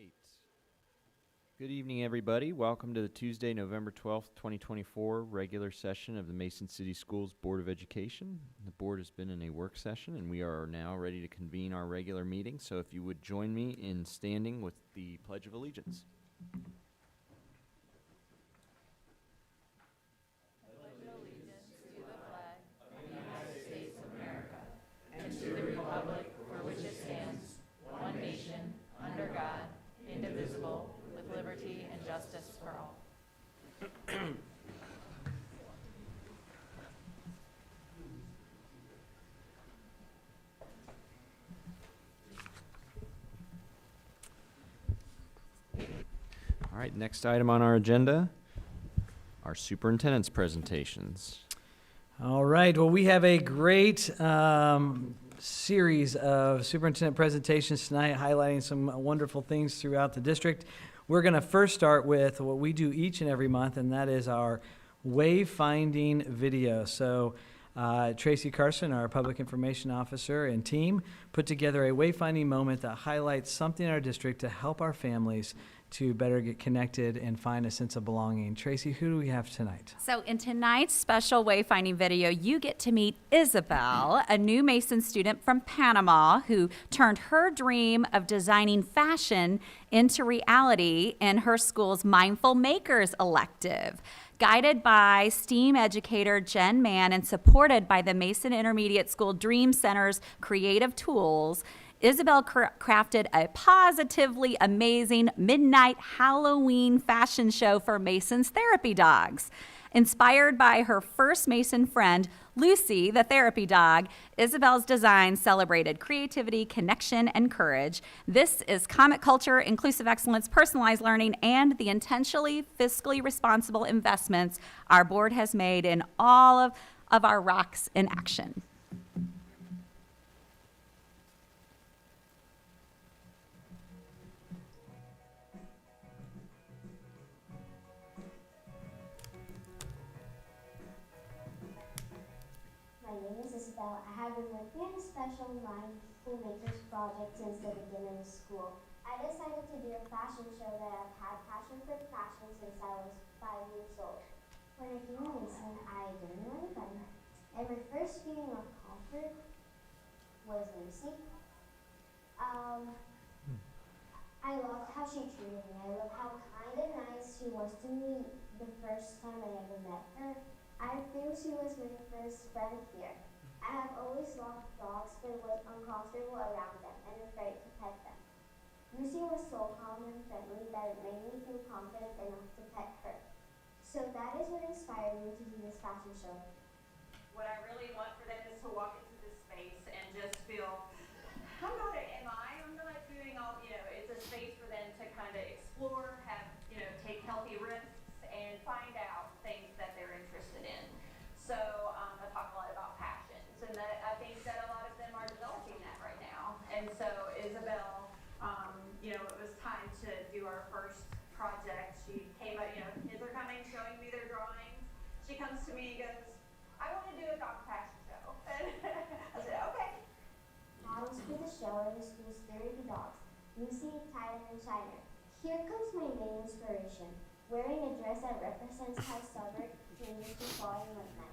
right. Good evening, everybody. Welcome to the Tuesday, November 12th, 2024 regular session of the Mason City Schools Board of Education. The board has been in a work session, and we are now ready to convene our regular meeting. So if you would join me in standing with the Pledge of Allegiance. All right, next item on our agenda, our superintendent's presentations. All right, well, we have a great series of superintendent presentations tonight highlighting some wonderful things throughout the district. We're going to first start with what we do each and every month, and that is our wayfinding video. So Tracy Carson, our public information officer, and team put together a wayfinding moment that highlights something in our district to help our families to better get connected and find a sense of belonging. Tracy, who do we have tonight? So in tonight's special wayfinding video, you get to meet Isabel, a new Mason student from Panama who turned her dream of designing fashion into reality in her school's Mindful Makers elective. Guided by STEAM educator Jen Mann and supported by the Mason Intermediate School Dream Center's creative tools, Isabel crafted a positively amazing midnight Halloween fashion show for Mason's therapy dogs. Inspired by her first Mason friend, Lucy, the therapy dog, Isabel's design celebrated creativity, connection, and courage. This is comic culture, inclusive excellence, personalized learning, and the intentionally fiscally responsible investments our board has made in all of our rocks in action. I have been working on a special Mindful Makers project since the beginning of school. I decided to do a fashion show that I've had passion for fashion since I was 5 years old. When I came to Mason, I didn't know anybody, and my first feeling of comfort was Lucy. I loved how she treated me. I loved how kind and nice she was to me the first time I ever met her. I think she was my first friend here. I have always loved dogs but was uncomfortable around them and afraid to pet them. Lucy was so calm and friendly that it made me feel confident enough to pet her. So that is what inspired me to do this fashion show. What I really want for them is to walk into this space and just feel, I'm not doing all, it's a space for them to kind of explore, have, take healthy risks and find out things that they're interested in. So I talk a lot about passions, and that I think that a lot of them are developing that right now. And so Isabel, it was time to do our first project. She came up, kids are coming, showing me their drawings. She comes to me and goes, I want to do a dog fashion show. And I said, okay. Models for the show are the school's therapy dogs, Lucy, Tyler, and Shiner. Here comes my main inspiration, wearing a dress that represents how stubborn dreams can fall in at night.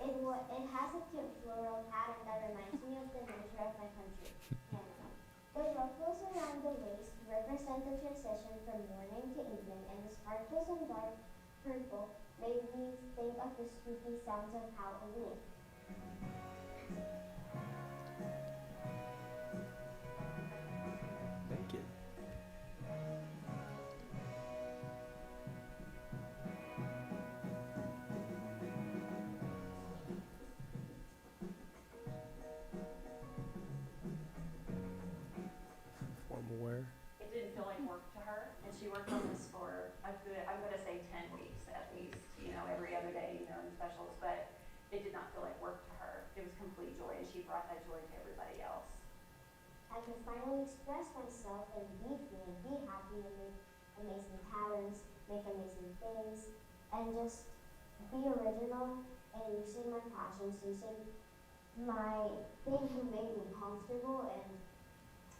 It has a cute floral pattern that reminds me of the nature of my country, Canada. The ruffles around the waist represent the transition from morning to evening, and the sparkles in dark purple made me think of the spooky sounds of Halloween. Thank you. Formal wear. It didn't feel like work to her, and she worked on this for I'm going to say 10 weeks at least, every other day, in specials, but it did not feel like work to her. It was complete joy, and she brought that joy to everybody else. I can finally express myself and be free and be happy and make amazing talents, make amazing things, and just be original and using my passions, using my thing who made me comfortable, and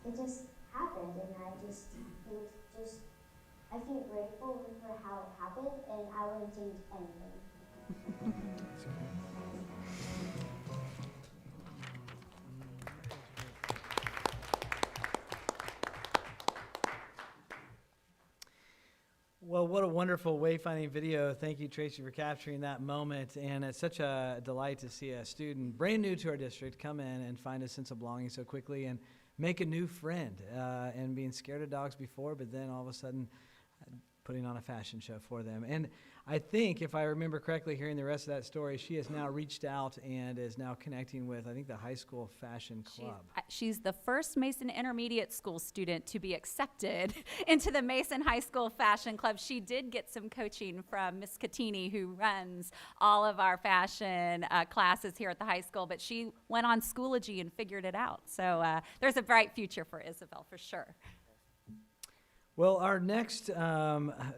it just happened. friend, and I feel grateful for how it happened, and I wouldn't change anything. Well, what a wonderful wayfinding video. Thank you, Tracy, for capturing that moment. And it's such a delight to see a student brand new to our district come in and find a sense of belonging so quickly and make a new friend, and being scared of dogs before, but then all of a sudden putting on a fashion show for them. And I think, if I remember correctly, hearing the rest of that story, she has now reached out and is now connecting with, I think, the high school fashion club. She's the first Mason Intermediate School student to be accepted into the Mason High School Fashion Club. She did get some coaching from Miss Catini, who runs all of our fashion classes here at the high school, but she went on Schoology and figured it out. So there's a bright future for Isabel, for sure. Well, our next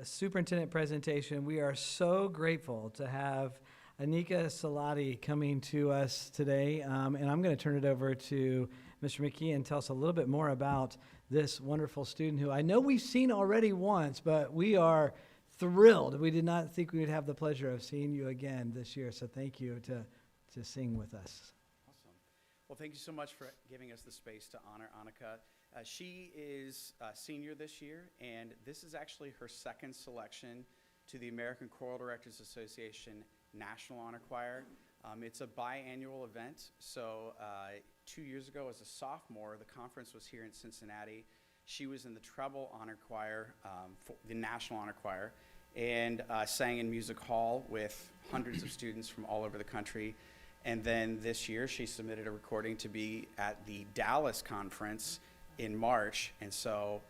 superintendent presentation, we are so grateful to have Anika Salati coming to us today, and I'm going to turn it over to Mr. McKee and tell us a little bit more about this wonderful student who I know we've seen already once, but we are thrilled. We did not think we would have the pleasure of seeing you again this year, so thank you to sing with us. Awesome. Well, thank you so much for giving us the space to honor Annika. She is a senior this year, and this is actually her second selection to the American Choral Directors Association National Honor Choir. It's a biannual event, so 2 years ago as a sophomore, the conference was here in Cincinnati. She was in the treble honor choir, for the National Honor Choir, and sang in music hall with hundreds of students from all over the country. And then this year, she submitted a recording to be at the Dallas conference in March, and so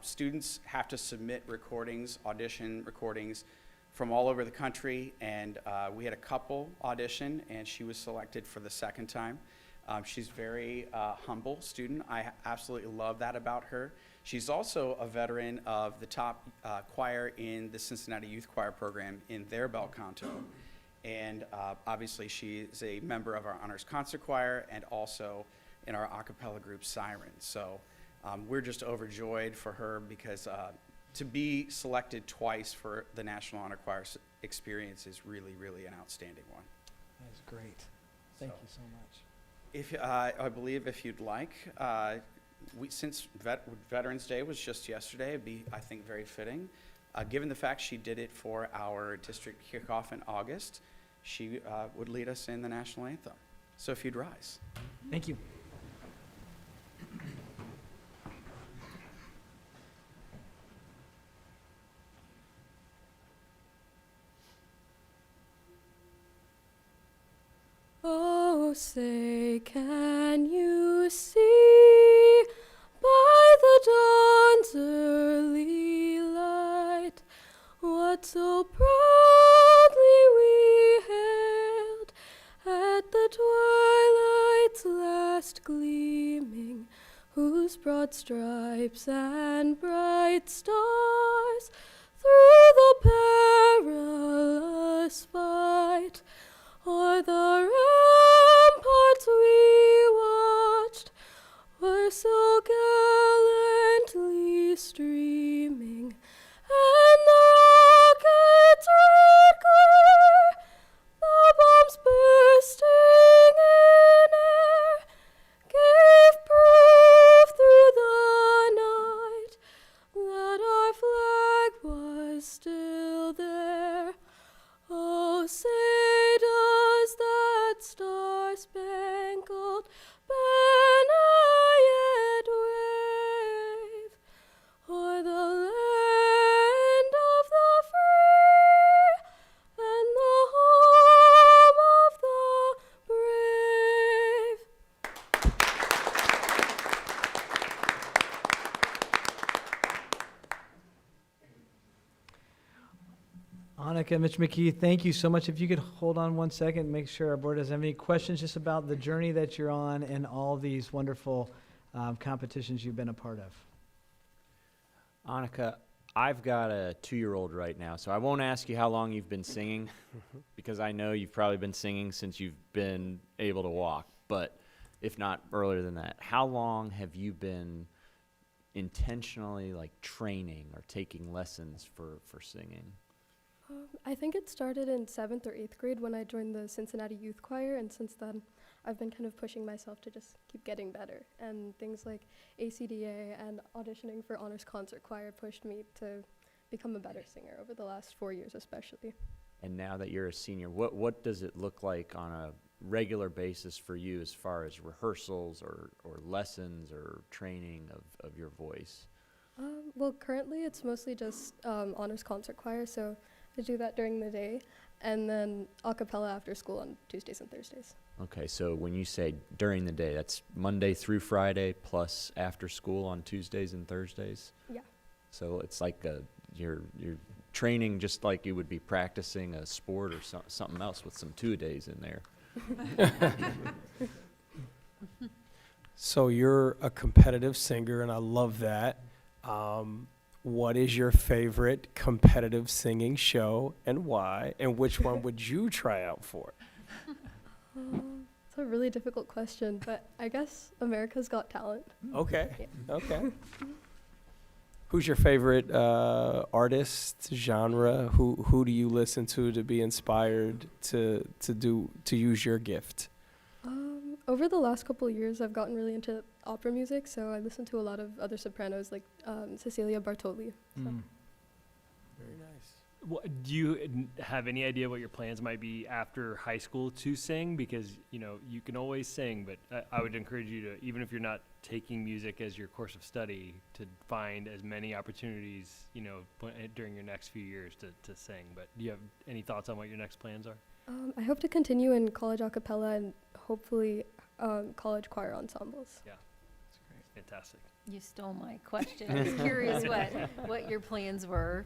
students have to submit recordings, audition recordings from all over the country, and we had a couple audition, and she was selected for the second time. She's very humble student. I absolutely love that about her. She's also a veteran of the top choir in the Cincinnati Youth Choir program in their bel canto, and obviously she is a member of our Honors Concert Choir and also in our a cappella group Siren. So we're just overjoyed for her, because to be selected twice for the National Honor Choir experience is really, really an outstanding one. That is great. Thank you so much. If I believe if you'd like, since Veterans Day was just yesterday, it'd be, I think, very fitting. Given the fact she did it for our district kickoff in August, she would lead us in the national anthem. So if you'd rise. Thank you. Oh, say, can you see by the dawn's early light what so proudly we hailed at the twilight's last gleaming, whose broad stripes and bright stars through the perilous fight o'er the ramparts we watched were so gallantly streaming, and the rockets' red glare, the bombs bursting in air, gave proof through the night that our flag was still there. Oh, say does that star-spangled banner yet wave o'er the land of the free and the home of the brave? Annika, Mr. McKee, thank you so much. If you could hold on one second, make sure our board doesn't have any questions just about the journey that you're on and all these wonderful competitions you've been a part of. Annika, I've got a 2-year-old right now, so I won't ask you how long you've been singing, because I know you've probably been singing since you've been able to walk, but if not earlier than that, how long have you been intentionally like training or taking lessons for singing? I think it started in 7th or 8th grade when I joined the Cincinnati Youth Choir, and since then I've been kind of pushing myself to just keep getting better. And things like ACDA and auditioning for Honors Concert Choir pushed me to become a better singer over the last 4 years especially. And now that you're a senior, what does it look like on a regular basis for you as far as rehearsals or lessons or training of your voice? Well, currently it's mostly just Honors Concert Choir, so I do that during the day, and then a cappella after school on Tuesdays and Thursdays. Okay, so when you say during the day, that's Monday through Friday plus after school on Tuesdays and Thursdays? Yeah. So it's like you're training just like you would be practicing a sport or something else with some two-a-days in there. So you're a competitive singer, and I love that. What is your favorite competitive singing show and why? And which one would you try out for? It's a really difficult question, but I guess America's Got Talent. Okay, Yeah. okay. Who's your favorite artist, genre? Who do you listen to be inspired to use your gift? Over the last couple of years, I've gotten really into opera music, so I listen to a lot of other sopranos like Cecilia Bartoli. So. Very nice. Do you have any idea what your plans might be after high school to sing? Because, you can always sing, but I would encourage you to, even if you're not taking music as your course of study, to find as many opportunities, during your next few years to sing. But do you have any thoughts on what your next plans are? I hope to continue in college a cappella and hopefully college choir ensembles. Yeah, that's great. Fantastic. You stole my question. I was curious what your plans were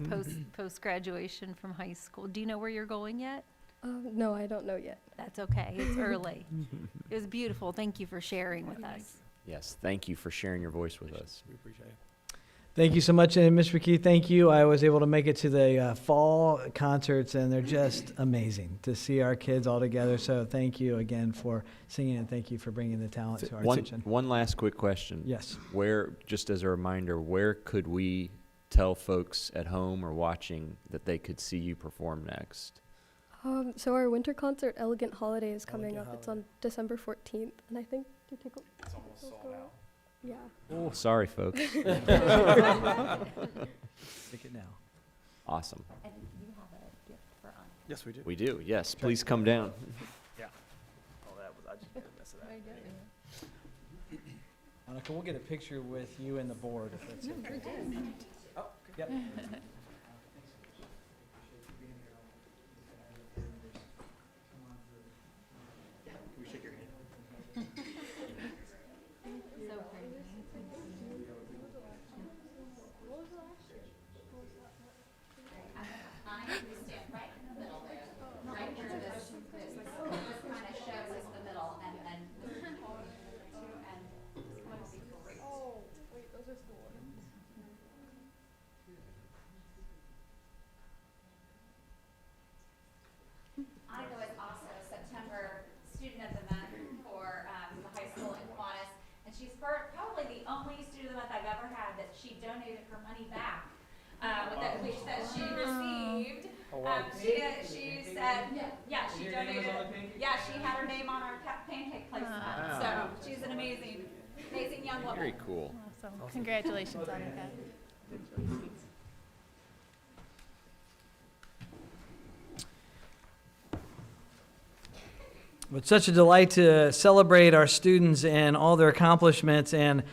post graduation from high school. Do you know where you're going yet? No, I don't know yet. That's okay. It's early. It was beautiful. Thank you for sharing with us. Yes, thank you for sharing your voice with us. We appreciate it. Thank you so much, and Ms. McKee, thank you. I was able to make it to the fall concerts, and they're just amazing to see our kids all together. So thank you again for singing, and thank you for bringing the talent to our attention. One last quick question. Yes. Where, just as a reminder, where could we tell folks at home or watching that they could see you perform next? So our winter concert, Elegant Holiday, is coming up. It's on December 14th, and I think you take It's almost sold out. Yeah. Oh, sorry, folks. Take it now. Awesome. And you have a gift for Anna. Yes, we do. We do, yes. Please come down. I just made a mess of that. Monica, we'll get a picture with you and the board if that's okay. Oh, yep. Annika was also September Student of the Month for the high school in Kiwanis, and she's probably the only Student of the Month I've ever had that she donated her money back with that wish that she received. She said, yeah, she donated. Yeah, she had her name on our pancake placement. So she's an amazing young woman. Very cool. Awesome. Congratulations, Annika. It's such a delight to celebrate our students and all their accomplishments. And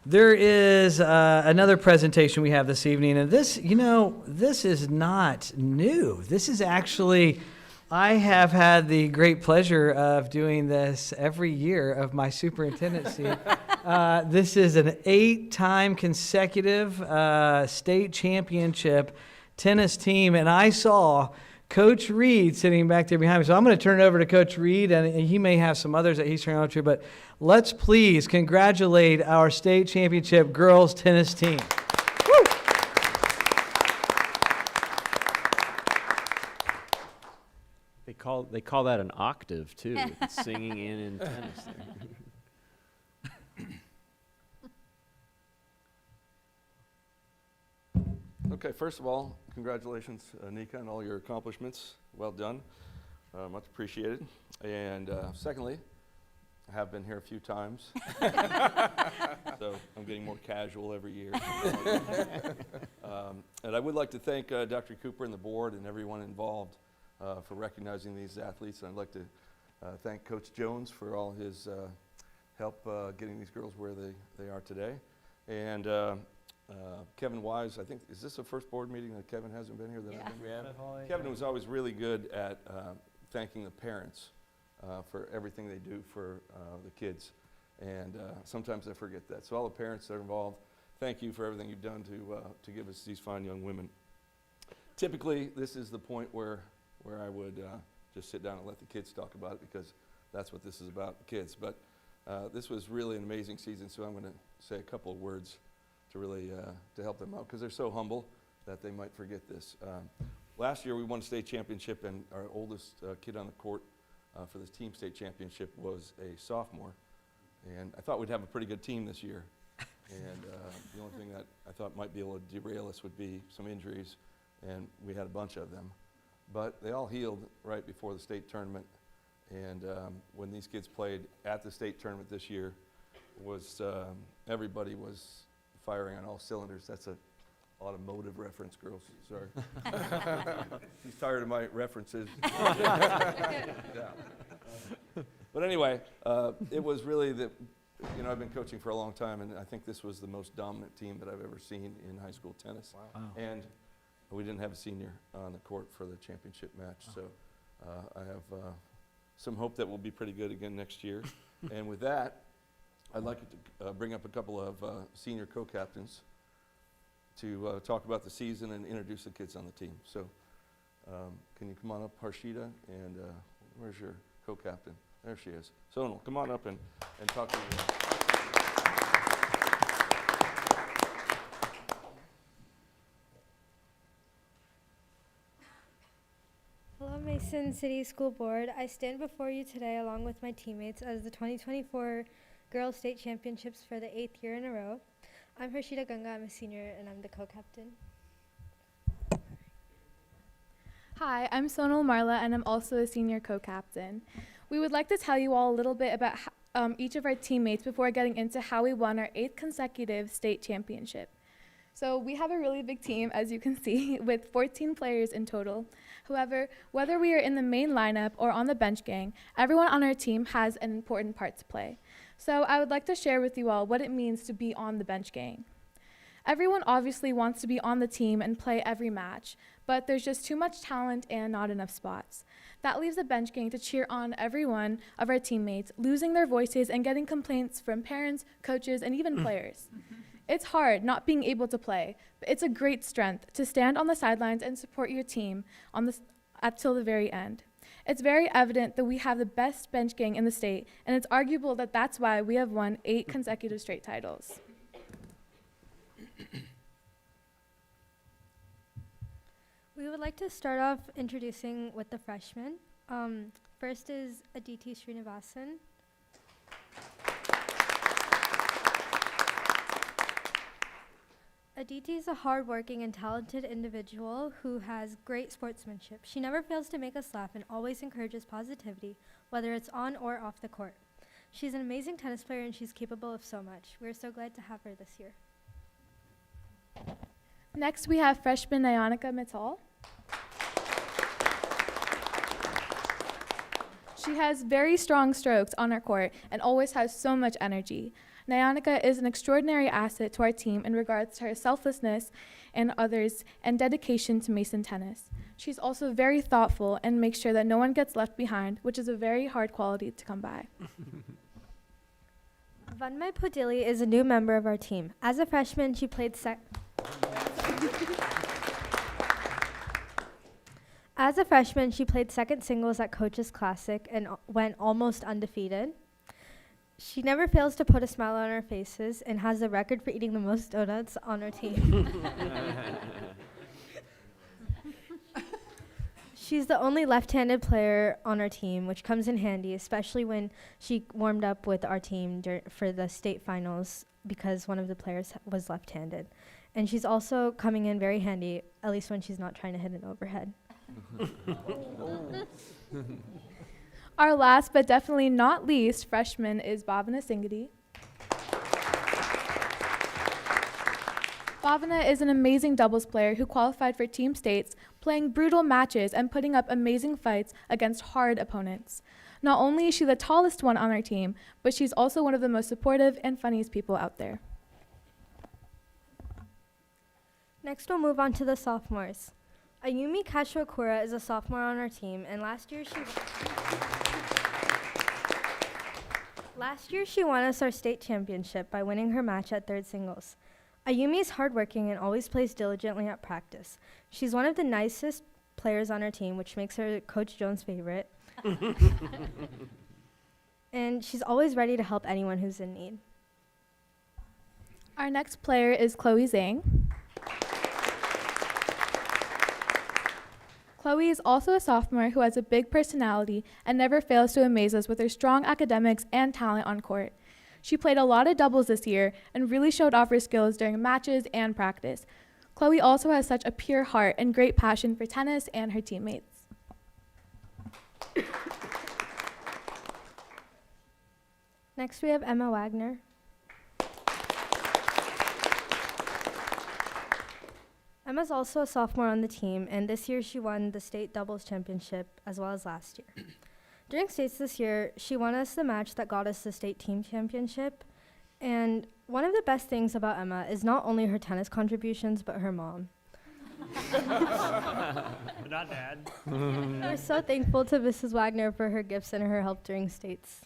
there is another presentation we have this evening. And this, this is not new. This is actually, I have had the great pleasure of doing this every year of my superintendency. This is an 8-time consecutive state championship tennis team. And I saw Coach Reed sitting back there behind me. So I'm going to turn it over to Coach Reed, and he may have some others that he's turning over to, but let's please congratulate our state championship girls tennis team. Woo! They call that an octave too. It's singing in tennis there. Okay, first of all, congratulations, Nika, on all your accomplishments. Well done. Much appreciated. And secondly, I have been here a few times. So I'm getting more casual every year. And I would like to thank Dr. Cooper and the board and everyone involved for recognizing these athletes. And I'd like to thank Coach Jones for all his help getting these girls where they are today. And Kevin Wise, I think, is this the first board meeting that Kevin hasn't been here? That I've been here? Kevin was always really good at thanking the parents for everything they do for the kids. And sometimes I forget that. So all the parents that are involved, thank you for everything you've done to give us these fine young women. Typically, this is the point where I would just sit down and let the kids talk about it, because that's what this is about, the kids. But this was really an amazing season, so I'm going to say a couple of words to really to help them out, because they're so humble that they might forget this. Last year we won a state championship, and our oldest kid on the court for this team state championship was a sophomore. And I thought we'd have a pretty good team this year. And the only thing that I thought might be able to derail us would be some injuries, and we had a bunch of them. But they all healed right before the state tournament. And when these kids played at the state tournament this year, everybody was firing on all cylinders. That's a automotive reference, girls. Sorry. She's tired of my references. Yeah. But anyway, it was really I've been coaching for a long time, and I think this was the most dominant team that I've ever seen in high school tennis. Wow. And we didn't have a senior on the court for the championship match, so I have some hope that we'll be pretty good again next year. And with that, I'd like to bring up a couple of senior co-captains to talk about the season and introduce the kids on the team. So can you come on up, Harshita, and where's your co-captain? There she is. Sonal, come on up and talk to me. Hello, Mason City School Board. I stand before you today along with my teammates as the 2024 Girls State Championships for the 8th year in a row. I'm Harshita Ganga. I'm a senior, and I'm the co-captain. Hi, I'm Sonal Marla, and I'm also a senior co-captain. We would like to tell you all a little bit about each of our teammates before getting into how we won our 8th consecutive state championship. So we have a really big team, as you can see, with 14 players in total. However, whether we are in the main lineup or on the bench gang, everyone on our team has an important part to play. So I would like to share with you all what it means to be on the bench gang. Everyone obviously wants to be on the team and play every match, but there's just too much talent and not enough spots. That leaves the bench gang to cheer on every one of our teammates, losing their voices and getting complaints from parents, coaches, and even players. It's hard not being able to play, but it's a great strength to stand on the sidelines and support your team up till the very end. It's very evident that we have the best bench gang in the state, and it's arguable that that's why we have won 8 consecutive straight titles. We would like to start off introducing with the freshmen. First is Aditi Srinivasan. Aditi is a hardworking and talented individual who has great sportsmanship. She never fails to make us laugh and always encourages positivity, whether it's on or off the court. She's an amazing tennis player, and she's capable of so much. We're so glad to have her this year. Next, we have freshman Nayanika Mittal. She has very strong strokes on her court and always has so much energy. Nayanika is an extraordinary asset to our team in regards to her selflessness and others and dedication to Mason tennis. She's also very thoughtful and makes sure that no one gets left behind, which is a very hard quality to come by. Vanmay Pudili is a new member of our team. As a freshman, she played second singles at Coach's Classic and went almost undefeated. She never fails to put a smile on our faces and has the record for eating the most donuts on our team. She's the only left-handed player on our team, which comes in handy, especially when she warmed up with our team for the state finals because one of the players was left-handed. And she's also coming in very handy, at least when she's not trying to hit an overhead. Our last but definitely not least freshman is Bhavana Singhati. Bhavana is an amazing doubles player who qualified for team states, playing brutal matches and putting up amazing fights against hard opponents. Not only is she the tallest one on our team, but she's also one of the most supportive and funniest people out there. Next, we'll move on to the sophomores. Ayumi Kashwakura is a sophomore on our team, and last year she won us our state championship by winning her match at third singles. Ayumi is hardworking and always plays diligently at practice. She's one of the nicest players on our team, which makes her Coach Jones' favorite. And she's always ready to help anyone who's in need. Our next player is Chloe Zhang. Chloe is also a sophomore who has a big personality and never fails to amaze us with her strong academics and talent on court. She played a lot of doubles this year and really showed off her skills during matches and practice. Chloe also has such a pure heart and great passion for tennis and her teammates. Next, we have Emma Wagner. Emma's also a sophomore on the team, and this year she won the state doubles championship as well as last year. During states this year, she won us the match that got us the state team championship. And one of the best things about Emma is not only her tennis contributions, but her mom. Not Dad. We're so thankful to Mrs. Wagner for her gifts and her help during states.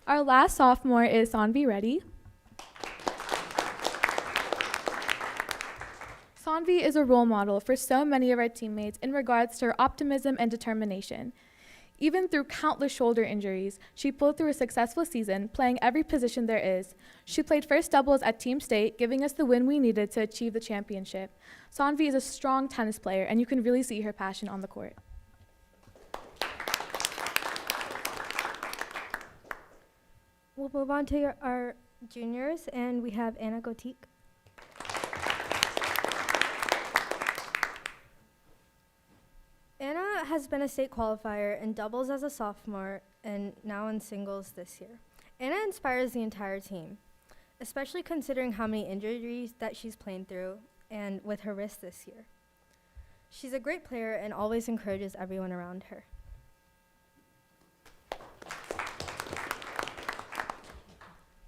Our last sophomore is Sanvi Reddy. Sanvi is a role model for so many of our teammates in regards to her optimism and determination. Even through countless shoulder injuries, she pulled through a successful season, playing every position there is. She played first doubles at Team State, giving us the win we needed to achieve the championship. Sanvi is a strong tennis player, and you can really see her passion on the court. We'll move on to our juniors, and we have Anna Gotik. Anna has been a state qualifier in doubles as a sophomore and now in singles this year. Anna inspires the entire team, especially considering how many injuries that she's playing through and with her wrist this year. She's a great player and always encourages everyone around her.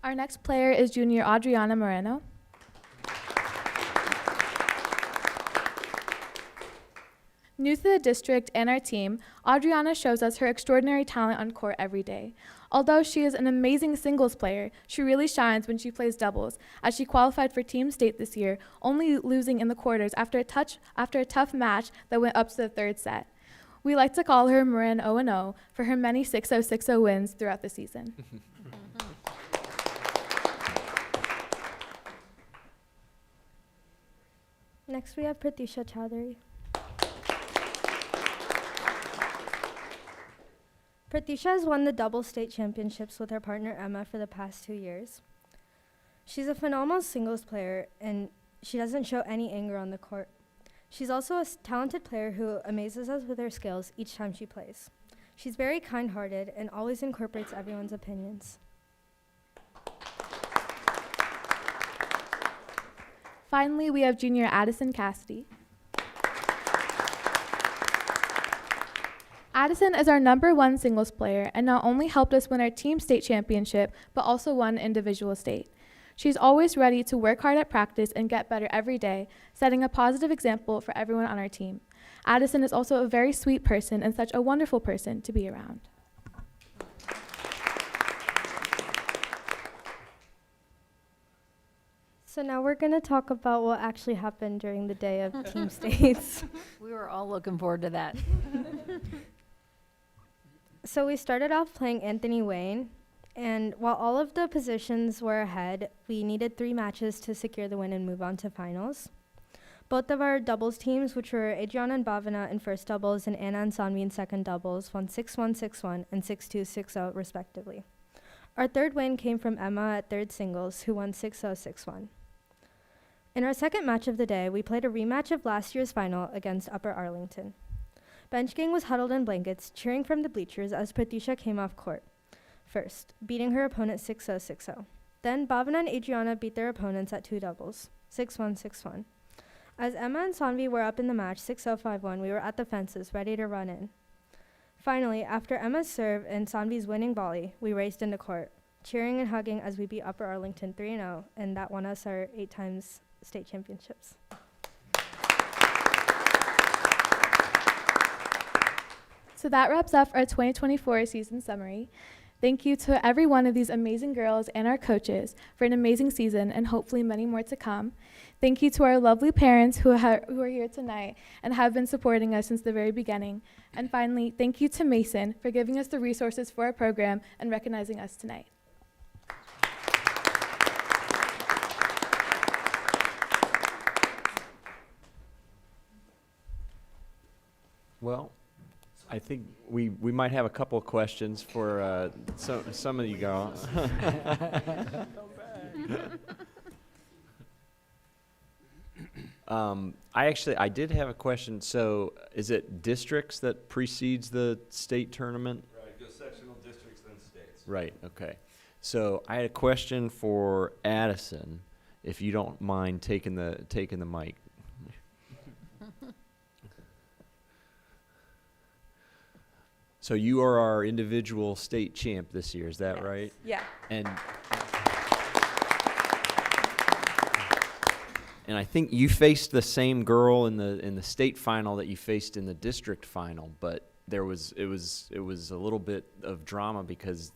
Our next player is junior Adriana Moreno. New to the district and our team, Adriana shows us her extraordinary talent on court every day. Although she is an amazing singles player, she really shines when she plays doubles, as she qualified for Team State this year, only losing in the quarters after a tough match that went up to the third set. We like to call her Marin 0-0 for her many 6-0, 6-0 wins throughout the season. Next, we have Pratisha Chowdhury. Pratisha has won the double state championships with her partner Emma for the past 2 years. She's a phenomenal singles player, and she doesn't show any anger on the court. She's also a talented player who amazes us with her skills each time she plays. She's very kind-hearted and always incorporates everyone's opinions. Finally, we have junior Addison Cassidy. Addison is our #1 singles player and not only helped us win our team state championship, but also won individual state. She's always ready to work hard at practice and get better every day, setting a positive example for everyone on our team. Addison is also a very sweet person and such a wonderful person to be around. So now we're going to talk about what actually happened during the day of team states. We were all looking forward to that. So we started off playing Anthony Wayne, and while all of the positions were ahead, we needed 3 matches to secure the win and move on to finals. Both of our doubles teams, which were Adriana and Bhavana in first doubles and Anna and Sanvi in second doubles, won 6-1, 6-1, and 6-2, 6-0 respectively. Our third win came from Emma at third singles, who won 6-0, 6-1. In our second match of the day, we played a rematch of last year's final against Upper Arlington. Bench gang was huddled in blankets, cheering from the bleachers as Pratisha came off court first, beating her opponent 6-0, 6-0. Then Bhavana and Adriana beat their opponents at two doubles, 6-1, 6-1. As Emma and Sanvi were up in the match 6-0, 5-1, we were at the fences, ready to run in. Finally, after Emma's serve and Sanvi's winning volley, we raced into court, cheering and hugging as we beat Upper Arlington 3-0, and that won us our 8 times state championships. So that wraps up our 2024 season summary. Thank you to every one of these amazing girls and our coaches for an amazing season and hopefully many more to come. Thank you to our lovely parents who are here tonight and have been supporting us since the very beginning. And finally, thank you to Mason for giving us the resources for our program and recognizing us tonight. Well, I think we might have a couple of questions for some of you girls. I did have a question. So is it districts that precedes the state tournament? Right, it goes sectional, districts, then states. Right, okay. So I had a question for Addison, if you don't mind taking the mic. So you are our individual state champ this year, is that right? Yeah. And I think you faced the same girl in the state final that you faced in the district final, but it was a little bit of drama because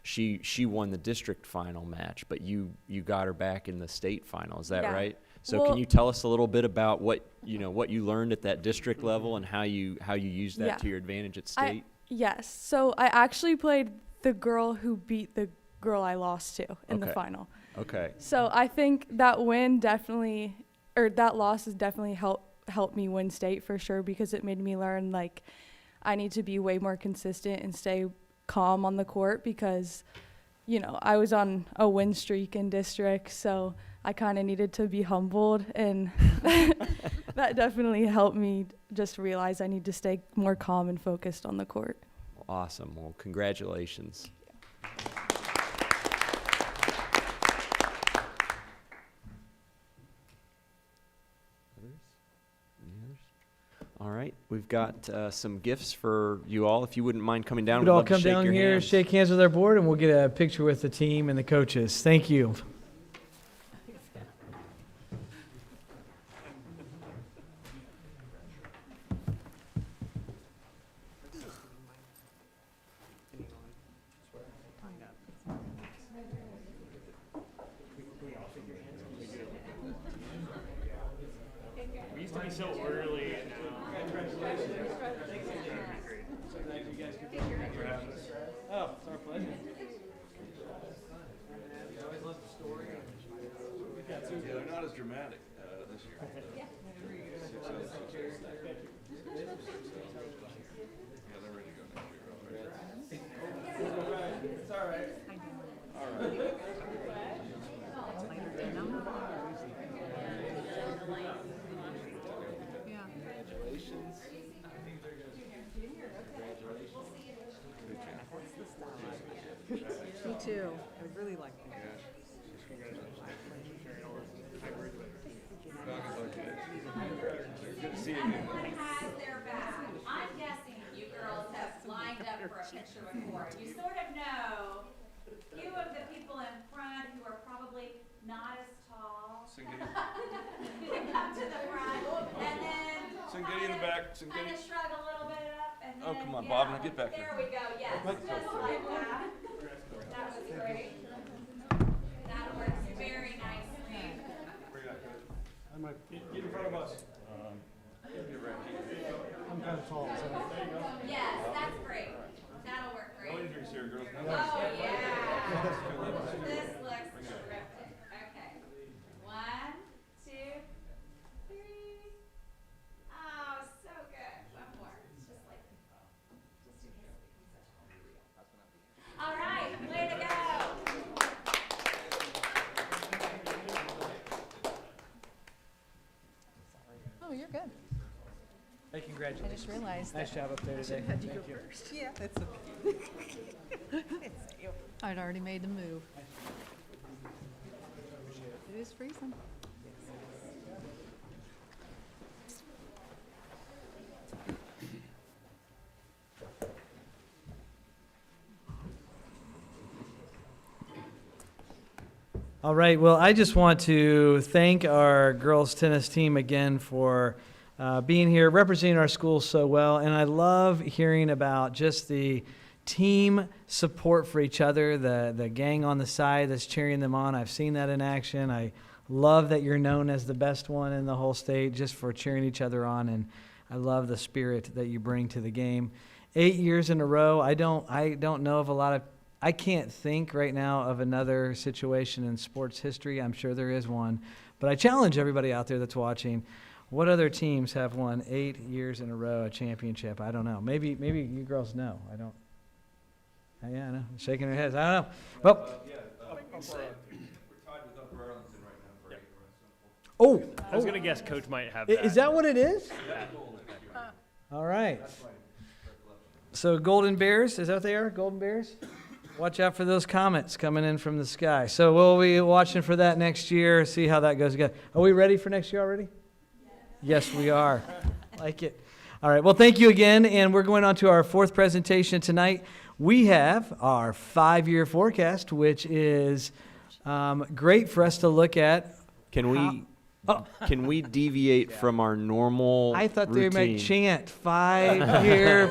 she won the district final match, but you got her back in the state final. Is that right? So can you tell us a little bit about what you learned at that district level and how you used that to your advantage at state? Yes. So I actually played the girl who beat the girl I lost to in the final. Okay. So I think that that loss has definitely helped me win state for sure, because it made me learn like I need to be way more consistent and stay calm on the court, because I was on a win streak in district, so I kind of needed to be humbled, and that definitely helped me just realize I need to stay more calm and focused on the court. Awesome. Well, congratulations. All right, we've got some gifts for you all. If you wouldn't mind coming down, We'd all come down here, shake hands with our board, and we'll get a picture with the team and the coaches. Thank you. We used to be so early and now. Oh, it's our pleasure. Yeah, they're not as dramatic this year. Yeah, they're ready to go next year. It's all right. All right. Me too. I really like it. Good to see you again. Has their back. I'm guessing you girls have lined up for a picture before. You sort of know a few of the people in front who are probably not as tall. Come to the front, and then Get in the back. kind of shrug a little bit up, and then Oh, come on, Bob, now get back there here. we go. Yes, just like that. That was great. That works very nicely. Get in front of us. I'm kind of tall. Yes, that's great. That'll work great. No injuries here, girls. Oh, yeah. This looks terrific. Okay. 1, 2, 3. Oh, so good. One more. It's just like, just in case it becomes such a real. All right, way to go. Congratulations. I just realized Nice that. job up there today. Thank you. Yeah, that's okay. I'd already made the move. It is freezing. All right. Well, I just want to thank our girls tennis team again for being here, representing our school so well. And I love hearing about just the team support for each other, the gang on the side that's cheering them on. I've seen that in action. I love that you're known as the best one in the whole state just for cheering each other on. And I love the spirit that you bring to the game. 8 years in a row. I don't know of a lot of. I can't think right now of another situation in sports history. I'm sure there is one. But I challenge everybody out there that's watching, what other teams have won 8 years in a row a championship? I don't know. Maybe you girls know. I don't. Yeah, I know. Shaking their heads. I don't know. Well, We're tied with Upper Arlington right now for 8 oh. I was gonna guess Coach might have Is that what it is? Yeah. All right. So Golden Bears, is that what they are? Golden Bears? Watch out for those comets coming in from the sky. So we'll be watching for that next year, see how that goes again. Are we ready for next year already? Yes, we are. Like it. All right. Well, thank you again. And we're going on to our fourth presentation tonight. We have our 5-year forecast, which is great for us to look at. Can we deviate from our normal I thought routine? they might chant 5-year.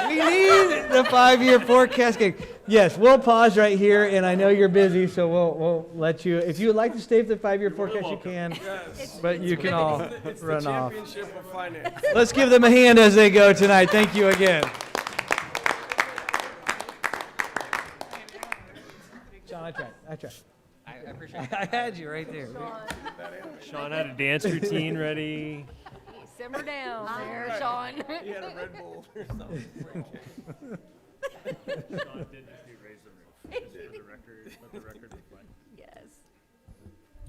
We need the 5-year forecast. Yes, we'll pause right here, and I know you're busy, so we'll let you. If you would like to stay for the 5-year forecast, you can. Yes. But you can all It's the run off. championship of finance. Let's give them a hand as they go tonight. Thank you again. John, I tried. I appreciate it. I had you right there. Sean had a dance routine ready. Simmer down there, Sean. He had a Red Bull or something. Sean did just do raise the roof. Just for the record, let the record reflect. Yes.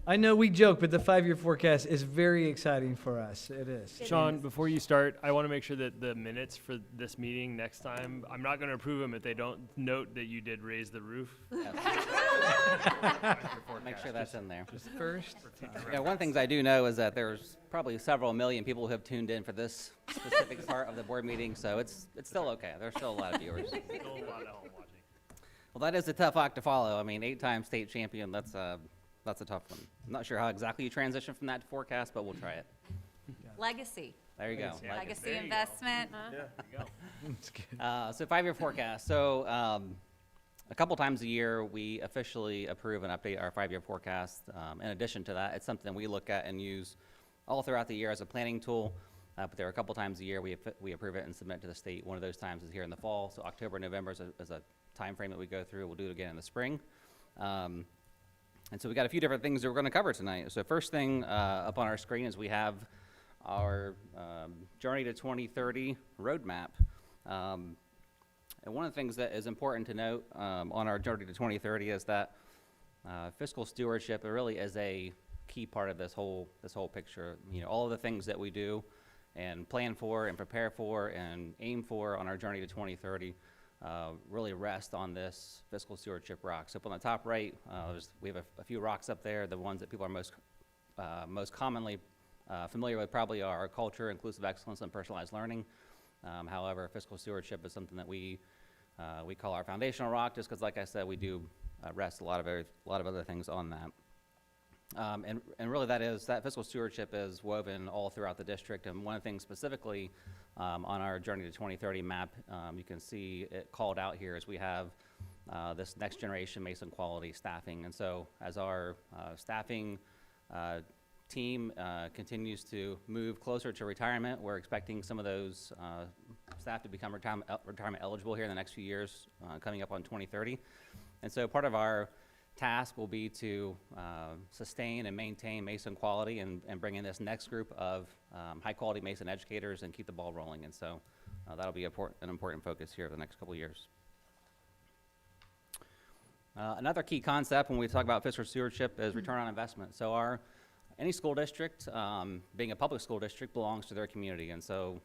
I know we joke, but the 5-year forecast is very exciting for us. It is. Sean, before you start, I want to make sure that the minutes for this meeting next time, I'm not going to approve them if they don't note that you did raise the roof. Make sure that's in there. First. Yeah, one thing I do know is that there's probably several million people who have tuned in for this specific part of the board meeting, so it's still okay. There's still a lot of viewers. Still a lot at home watching. Well, that is a tough act to follow. I mean, 8-time state champion, that's a tough one. I'm not sure how exactly you transition from that to forecast, but we'll try it. Legacy. There you go. Legacy. Like it. Legacy There you go. investment. There you go. It's good. So 5-year forecast. So a couple times a year, we officially approve and update our 5-year forecast. In addition to that, it's something we look at and use all throughout the year as a planning tool. But there are a couple times a year we approve it and submit to the state. One of those times is here in the fall. So October, November is a time frame that we go through. We'll do it again in the spring. And so we got a few different things that we're going to cover tonight. So first thing up on our screen is we have our Journey to 2030 roadmap. And one of the things that is important to note on our Journey to 2030 is that fiscal stewardship really is a key part of this whole picture. You know, all of the things that we do and plan for and prepare for and aim for on our Journey to 2030 really rest on this fiscal stewardship rock. So up on the top right, we have a few rocks up there. The ones that people are most commonly familiar with probably are culture, inclusive excellence, and personalized learning. However, fiscal stewardship is something that we call our foundational rock, just because, like I said, we do rest a lot of other things on that. And really that fiscal stewardship is woven all throughout the district. And one of the things specifically on our Journey to 2030 map, you can see it called out here as we have this next generation Mason quality staffing. And so as our staffing team continues to move closer to retirement, we're expecting some of those staff to become retirement eligible here in the next few years, coming up on 2030. And so part of our task will be to sustain and maintain Mason quality and bring in this next group of high quality Mason educators and keep the ball rolling. And so that'll be an important focus here for the next couple of years. Another key concept when we talk about fiscal stewardship is return on investment. So our any school district, being a public school district, belongs to their community. And so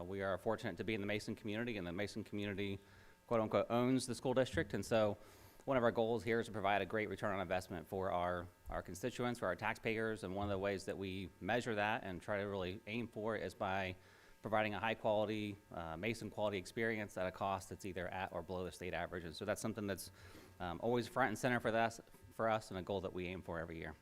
we are fortunate to be in the Mason community, and the Mason community, quote unquote, owns the school district. And so one of our goals here is to provide a great return on investment for our constituents, for our taxpayers. And one of the ways that we measure that and try to really aim for it is by providing a high quality, Mason quality experience at a cost that's either at or below the state average. And so that's something that's always front and center for us, and a goal that we aim for every year.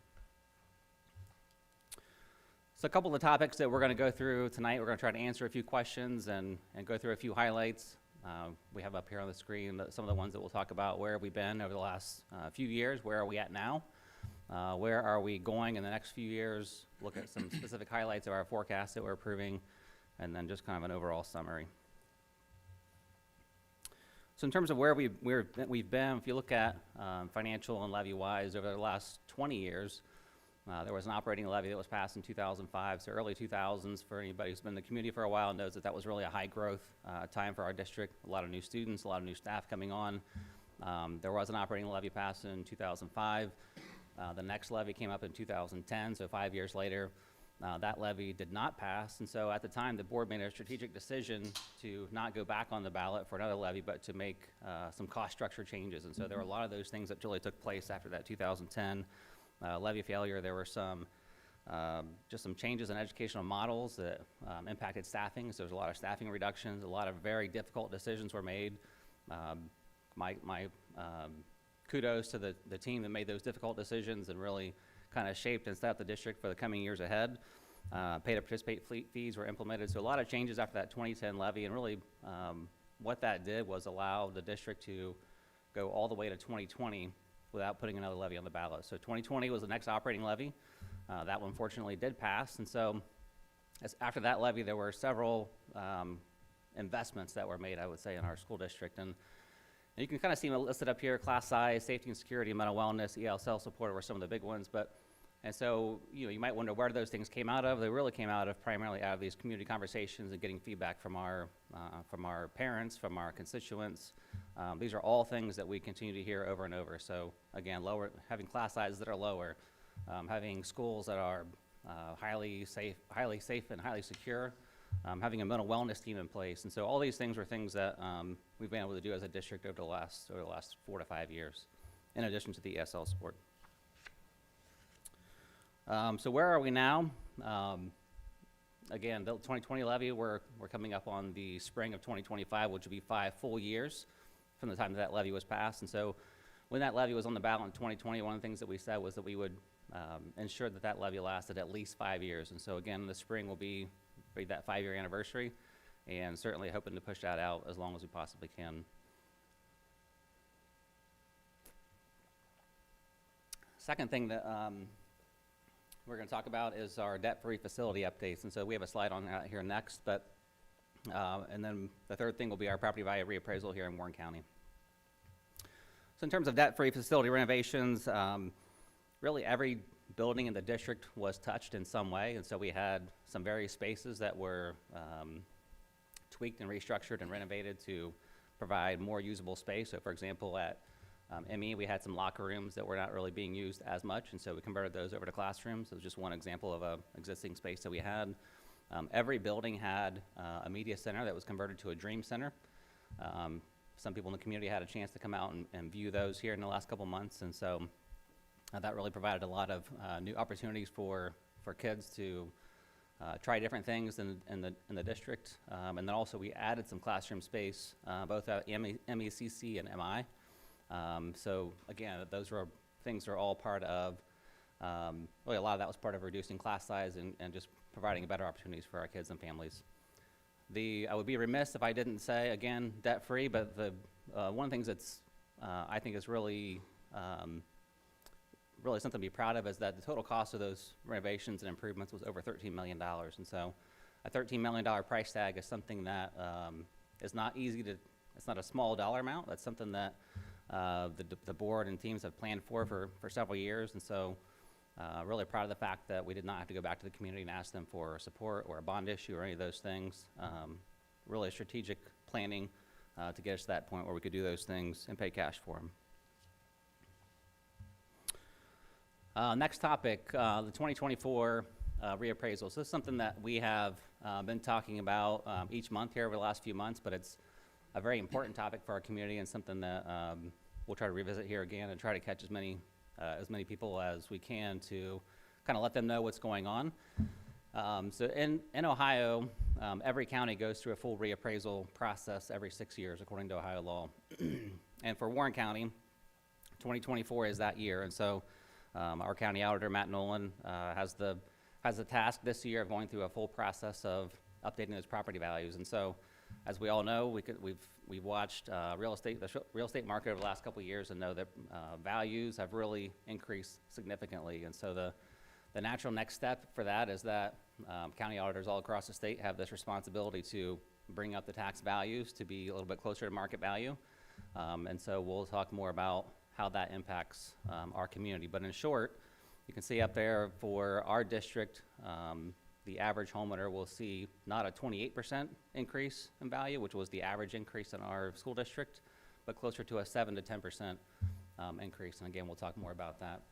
So a couple of the topics that we're going to go through tonight, we're going to try to answer a few questions and go through a few highlights. We have up here on the screen some of the ones that we'll talk about. Where have we been over the last few years? Where are we at now? Where are we going in the next few years? Look at some specific highlights of our forecast that we're approving, and then just kind of an overall summary. So in terms of where we've been, if you look at financial and levy-wise over the last 20 years, there was an operating levy that was passed in 2005, so early 2000s. For anybody who's been in the community for a while knows that that was really a high growth time for our district. A lot of new students, a lot of new staff coming on. There was an operating levy passed in 2005. The next levy came up in 2010, so 5 years later. That levy did not pass, and so at the time the board made a strategic decision to not go back on the ballot for another levy, but to make some cost structure changes. And so there were a lot of those things that really took place after that 2010 levy failure. There were just some changes in educational models that impacted staffing. So there was a lot of staffing reductions, a lot of very difficult decisions were made. My kudos to the team that made those difficult decisions and really kind of shaped and set up the district for the coming years ahead. Pay to participate fees were implemented. So a lot of changes after that 2010 levy, and really what that did was allow the district to go all the way to 2020 without putting another levy on the ballot. So 2020 was the next operating levy. That one fortunately did pass. And so after that levy, there were several investments that were made, I would say, in our school district. And you can kind of see them listed up here: class size, safety and security, mental wellness, ELSL support were some of the big ones. And so you might wonder where those things came out of. They really came primarily out of these community conversations and getting feedback from our parents, from our constituents. These are all things that we continue to hear over and over. So again, having class sizes that are lower, having schools that are highly safe and highly secure, having a mental wellness team in place. And so all these things were things that we've been able to do as a district over the last 4 to 5 years, in addition to the ESL support. So where are we now? Again, the 2020 levy, we're coming up on the spring of 2025, which will be 5 full years from the time that levy was passed. And so when that levy was on the ballot in 2020, one of the things that we said was that we would ensure that levy lasted at least 5 years. And so again, the spring will be that 5-year anniversary, and certainly hoping to push that out as long as we possibly can. Second thing that we're going to talk about is our debt-free facility updates. And so we have a slide on that here next, and then the third thing will be our property value reappraisal here in Warren County. So in terms of debt-free facility renovations, really every building in the district was touched in some way. And so we had some various spaces that were tweaked and restructured and renovated to provide more usable space. So for example, at ME, we had some locker rooms that were not really being used as much, and so we converted those over to classrooms. So it was just one example of an existing space that we had. Every building had a media center that was converted to a dream center. Some people in the community had a chance to come out and view those here in the last couple months, and so that really provided a lot of new opportunities for kids to try different things in the district. And then also we added some classroom space, both at MECC and MI. So again, those were things that are all part of, really a lot of that was part of reducing class size and just providing better opportunities for our kids and families. I would be remiss if I didn't say, again, debt-free, but one of the things that's, I think is really something to be proud of is that the total cost of those renovations and improvements was over $13 million. And so a $13 million price tag is something that is not easy to, it's not a small dollar amount. That's something that the board and teams have planned for several years. And so really proud of the fact that we did not have to go back to the community and ask them for support or a bond issue or any of those things. Really strategic planning to get us to that point where we could do those things and pay cash for them. Next topic, the 2024 reappraisal. So this is something that we have been talking about each month here over the last few months, but it's a very important topic for our community and something that we'll try to revisit here again and try to catch as many people as we can to kind of let them know what's going on. So in Ohio, every county goes through a full reappraisal process every 6 years according to Ohio law. And for Warren County, 2024 is that year. And so our county auditor, Matt Nolan, has the task this year of going through a full process of updating those property values. And so, as we all know, we've watched the real estate market over the last couple of years and know that values have really increased significantly. And so the natural next step for that is that county auditors all across the state have this responsibility to bring up the tax values to be a little bit closer to market value. And so we'll talk more about how that impacts our community. But in short, you can see up there for our district, the average homeowner will see not a 28% increase in value, which was the average increase in our school district, but closer to a 7 to 10% increase. And again, we'll talk more about that.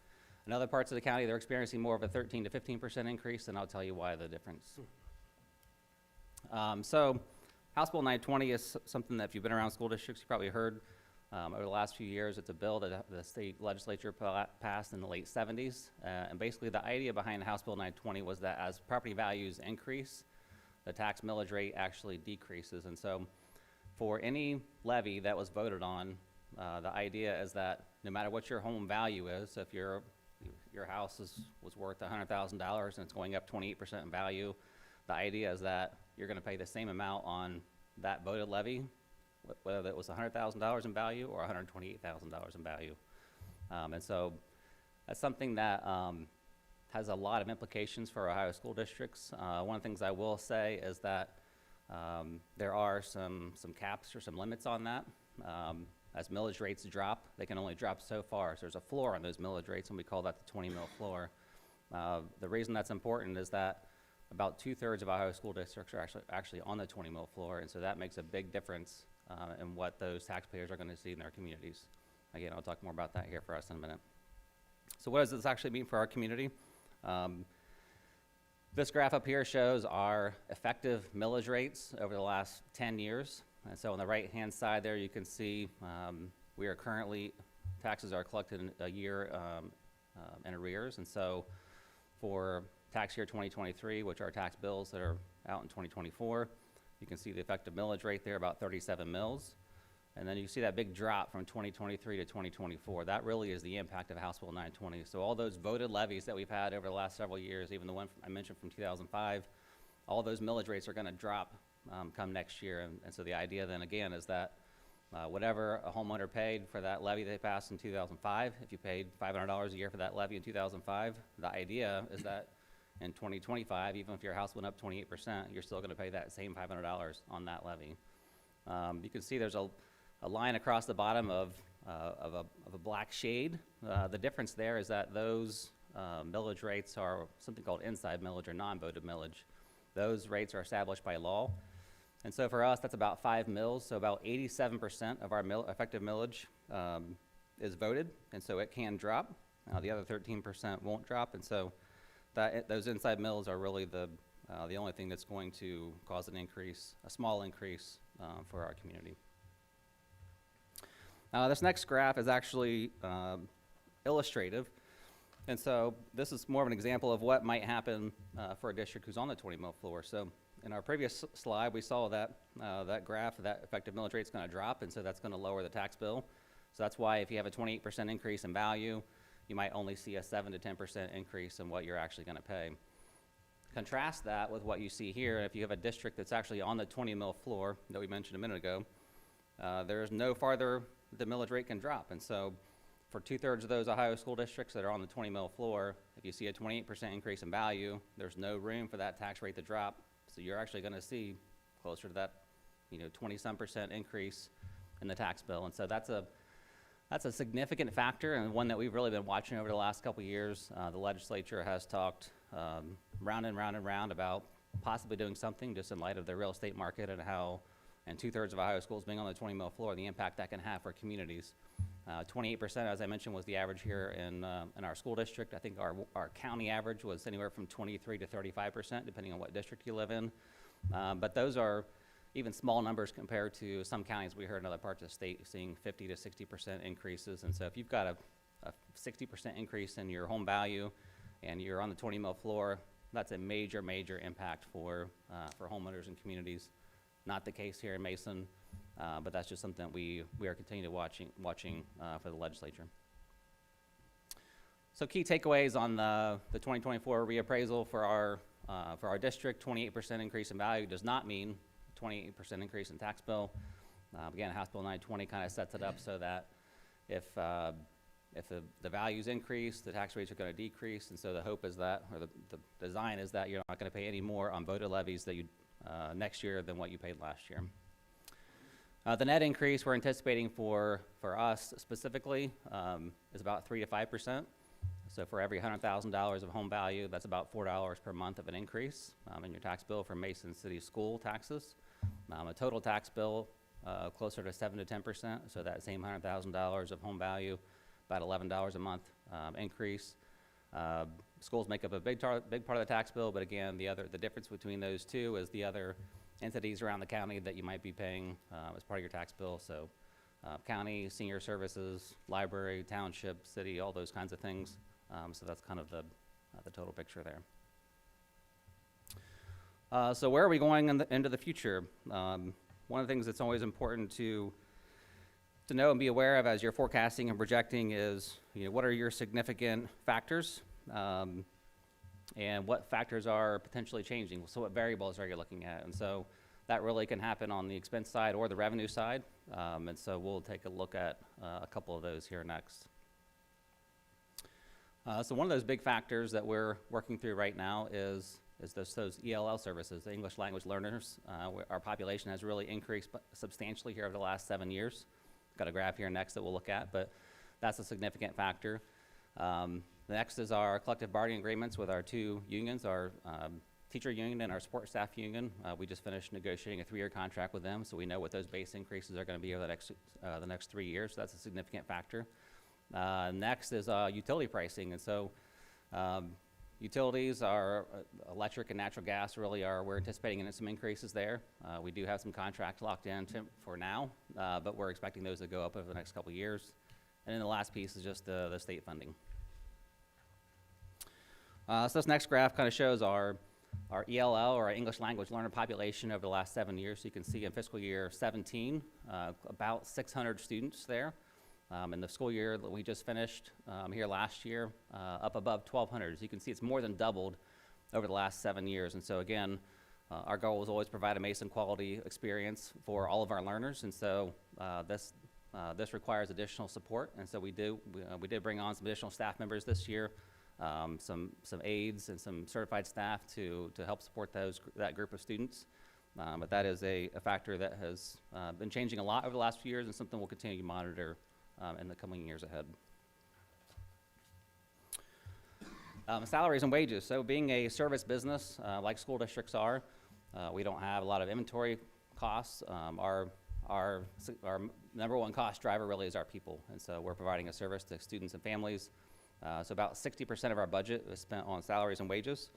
In other parts of the county, they're experiencing more of a 13 to 15% increase, and I'll tell you why the difference. So House Bill 920 is something that if you've been around school districts, you probably heard over the last few years. It's a bill that the state legislature passed in the late 70s. And basically the idea behind House Bill 920 was that as property values increase, the tax millage rate actually decreases. And so for any levy that was voted on, the idea is that no matter what your home value is, so if your house was worth $100,000 and it's going up 28% in value, the idea is that you're going to pay the same amount on that voted levy, whether it was $100,000 in value or $128,000 in value. And so that's something that has a lot of implications for Ohio school districts. One of the things I will say is that there are some caps or some limits on that. As millage rates drop, they can only drop so far. So there's a floor on those millage rates, and we call that the 20 mil floor. The reason that's important is that about 2/3 of Ohio school districts are actually on the 20 mil floor, and so that makes a big difference in what those taxpayers are going to see in their communities. Again, I'll talk more about that here for us in a minute. So what does this actually mean for our community? This graph up here shows our effective millage rates over the last 10 years. And so on the right-hand side there, you can see we are currently, taxes are collected in a year in arrears. And so for tax year 2023, which are tax bills that are out in 2024, you can see the effective millage rate there, about 37 mils. And then you see that big drop from 2023 to 2024. That really is the impact of House Bill 920. So all those voted levies that we've had over the last several years, even the one I mentioned from 2005, all those millage rates are going to drop come next year. And so the idea then again is that whatever a homeowner paid for that levy they passed in 2005, if you paid $500 a year for that levy in 2005, the idea is that in 2025, even if your house went up 28%, you're still going to pay that same $500 on that levy. You can see there's a line across the bottom of a black shade. The difference there is that those millage rates are something called inside millage or non-voted millage. Those rates are established by law. And so for us, that's about 5 mils. So about 87% of our effective millage is voted, and so it can drop. The other 13% won't drop, and so those inside mills are really the only thing that's going to cause an increase, a small increase for our community. This next graph is actually illustrative. And so this is more of an example of what might happen for a district who's on the 20 mil floor. So in our previous slide, we saw that that graph, that effective millage rate is going to drop, and so that's going to lower the tax bill. So that's why if you have a 28% increase in value, you might only see a 7 to 10% increase in what you're actually going to pay. Contrast that with what you see here. If you have a district that's actually on the 20 mil floor that we mentioned a minute ago, there's no farther the millage rate can drop. And so for 2/3 of those Ohio school districts that are on the 20 mil floor, if you see a 28% increase in value, there's no room for that tax rate to drop. So you're actually going to see closer to that, 20-some% increase in the tax bill. And so that's a significant factor, and one that we've really been watching over the last couple of years. The legislature has talked round and round and round about possibly doing something just in light of the real estate market and how, and 2/3 of Ohio schools being on the 20 mil floor, the impact that can have for communities. 28%, as I mentioned, was the average here in our school district. I think our county average was anywhere from 23 to 35%, depending on what district you live in. But those are even small numbers compared to some counties we heard in other parts of the state seeing 50 to 60% increases. And so if you've got a 60% increase in your home value and you're on the 20 mil floor, that's a major, major impact for homeowners and communities. Not the case here in Mason, but that's just something that we are continuing to watching for the legislature. So key takeaways on the 2024 reappraisal for our district: 28% increase in value does not mean 28% increase in tax bill. Again, House Bill 920 kind of sets it up so that if the values increase, the tax rates are going to decrease, and so the hope is that, or the design is that you're not going to pay any more on voter levies that you next year than what you paid last year. The net increase we're anticipating for us specifically is about 3 to 5%. So for every $100,000 of home value, that's about $4 per month of an increase in your tax bill for Mason City school taxes. A total tax bill closer to 7 to 10%. So that same $100,000 of home value, about $11 a month increase. Schools make up a big part of the tax bill, but again, the difference between those two is the other entities around the county that you might be paying as part of your tax bill. So county, senior services, library, township, city, all those kinds of things. So that's kind of the total picture there. So where are we going into the future? One of the things that's always important to know and be aware of as you're forecasting and projecting is, what are your significant factors, and what factors are potentially changing? So what variables are you looking at? And so that really can happen on the expense side or the revenue side. And so we'll take a look at a couple of those here next. So one of those big factors that we're working through right now is those ELL services, the English language learners. Our population has really increased substantially here over the last 7 years. Got a graph here next that we'll look at, but that's a significant factor. Next is our collective bargaining agreements with our two unions, our teacher union and our support staff union. We just finished negotiating a 3-year contract with them, so we know what those base increases are going to be over the next 3 years. So that's a significant factor. Next is utility pricing, and so utilities are electric and natural gas we're anticipating some increases there. We do have some contracts locked in for now, but we're expecting those to go up over the next couple of years. And then the last piece is just the state funding. So this next graph kind of shows our ELL, or our English language learner population, over the last 7 years. So you can see in fiscal year 17, about 600 students there. In the school year that we just finished here last year, up above 1,200. So you can see it's more than doubled over the last 7 years. And so again, our goal is always provide a Mason quality experience for all of our learners. And so this requires additional support. And so we did bring on some additional staff members this year, some aides and some certified staff to help support that group of students. But that is a factor that has been changing a lot over the last few years, and something we'll continue to monitor in the coming years ahead. Salaries and wages. So being a service business, like school districts are, we don't have a lot of inventory costs. Our number one cost driver really is our people. And so we're providing a service to students and families. So about 60% of our budget is spent on salaries and wages.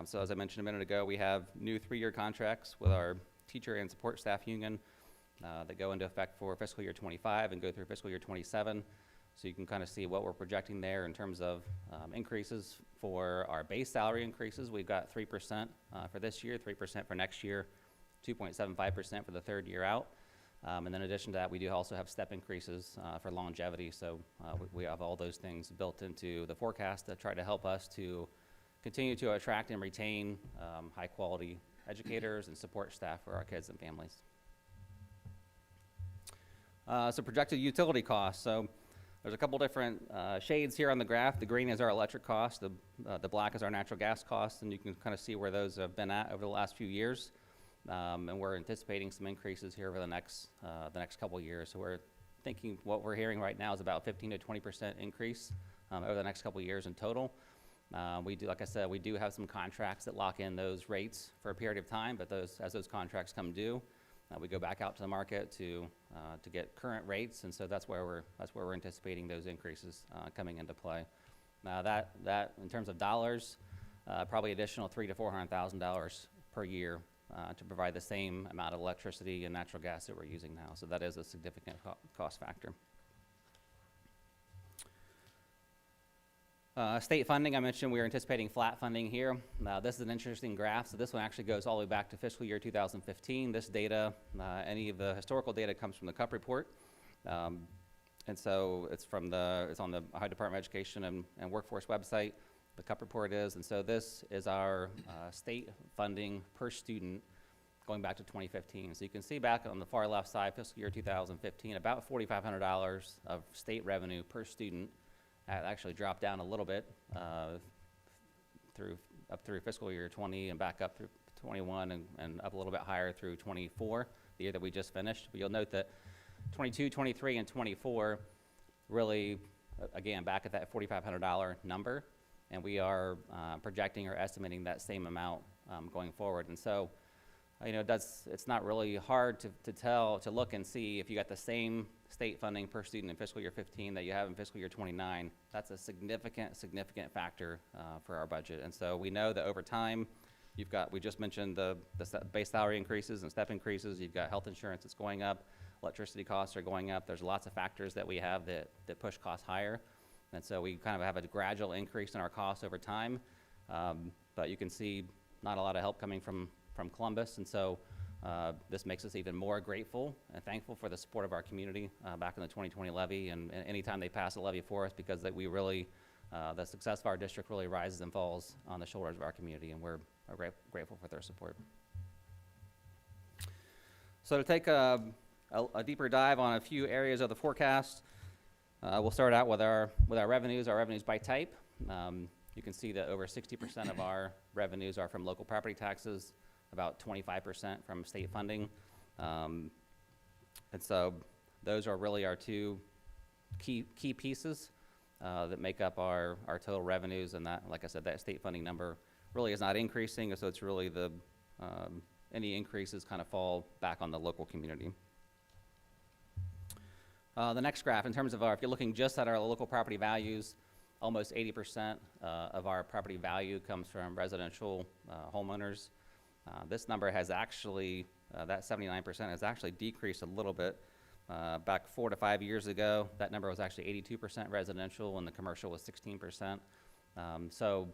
So as I mentioned a minute ago, we have new 3-year contracts with our teacher and support staff union that go into effect for fiscal year 25 and go through fiscal year 27. So you can kind of see what we're projecting there in terms of increases for our base salary increases. We've got 3% for this year, 3% for next year, 2.75% for the 3rd year out. And then in addition to that, we do also have step increases for longevity. So we have all those things built into the forecast that try to help us to continue to attract and retain high quality educators and support staff for our kids and families. So projected utility costs. So there's a couple different shades here on the graph. The green is our electric cost. The black is our natural gas cost, and you can kind of see where those have been at over the last few years. And we're anticipating some increases here over the next couple of years. So we're thinking what we're hearing right now is about 15 to 20% increase over the next couple of years in total. Like I said, we do have some contracts that lock in those rates for a period of time, but as those contracts come due, we go back out to the market to get current rates, and so that's where we're anticipating those increases coming into play. Now that in terms of dollars, probably additional $300,000 to $400,000 per year to provide the same amount of electricity and natural gas that we're using now. So that is a significant cost factor. State funding, I mentioned we are anticipating flat funding here. This is an interesting graph. So this one actually goes all the way back to fiscal year 2015. This data, any of the historical data comes from the CUP report. And so it's on the Ohio Department of Education and Workforce website. The CUP report is, and so this is our state funding per student going back to 2015. So you can see back on the far left side, fiscal year 2015, about $4,500 of state revenue per student. Actually dropped down a little bit up through fiscal year 20 and back up through 21 and up a little bit higher through 24, the year that we just finished. But you'll note that 22, 23, and 24 really, again, back at that $4,500 number, and we are projecting or estimating that same amount going forward. And so, it's not really hard to look and see if you got the same state funding per student in fiscal year 15 that you have in fiscal year 29. That's a significant factor for our budget. And so we know that over time, we just mentioned the base salary increases and step increases. You've got health insurance that's going up. Electricity costs are going up. There's lots of factors that we have that push costs higher. And so we kind of have a gradual increase in our costs over time. But you can see not a lot of help coming from Columbus. And so this makes us even more grateful and thankful for the support of our community back in the 2020 levy and anytime they pass a levy for us, because that we really, the success of our district really rises and falls on the shoulders of our community, and we're grateful for their support. So to take a deeper dive on a few areas of the forecast, we'll start out with our revenues by type. You can see that over 60% of our revenues are from local property taxes, about 25% from state funding. And so those are really our two key pieces that make up our total revenues, and that, like I said, that state funding number really is not increasing, so it's really any increases kind of fall back on the local community. The next graph, in terms of if you're looking just at our local property values, almost 80% of our property value comes from residential homeowners. This number has actually, that 79% has actually decreased a little bit. Back 4 to 5 years ago, that number was actually 82% residential and the commercial was 16%. So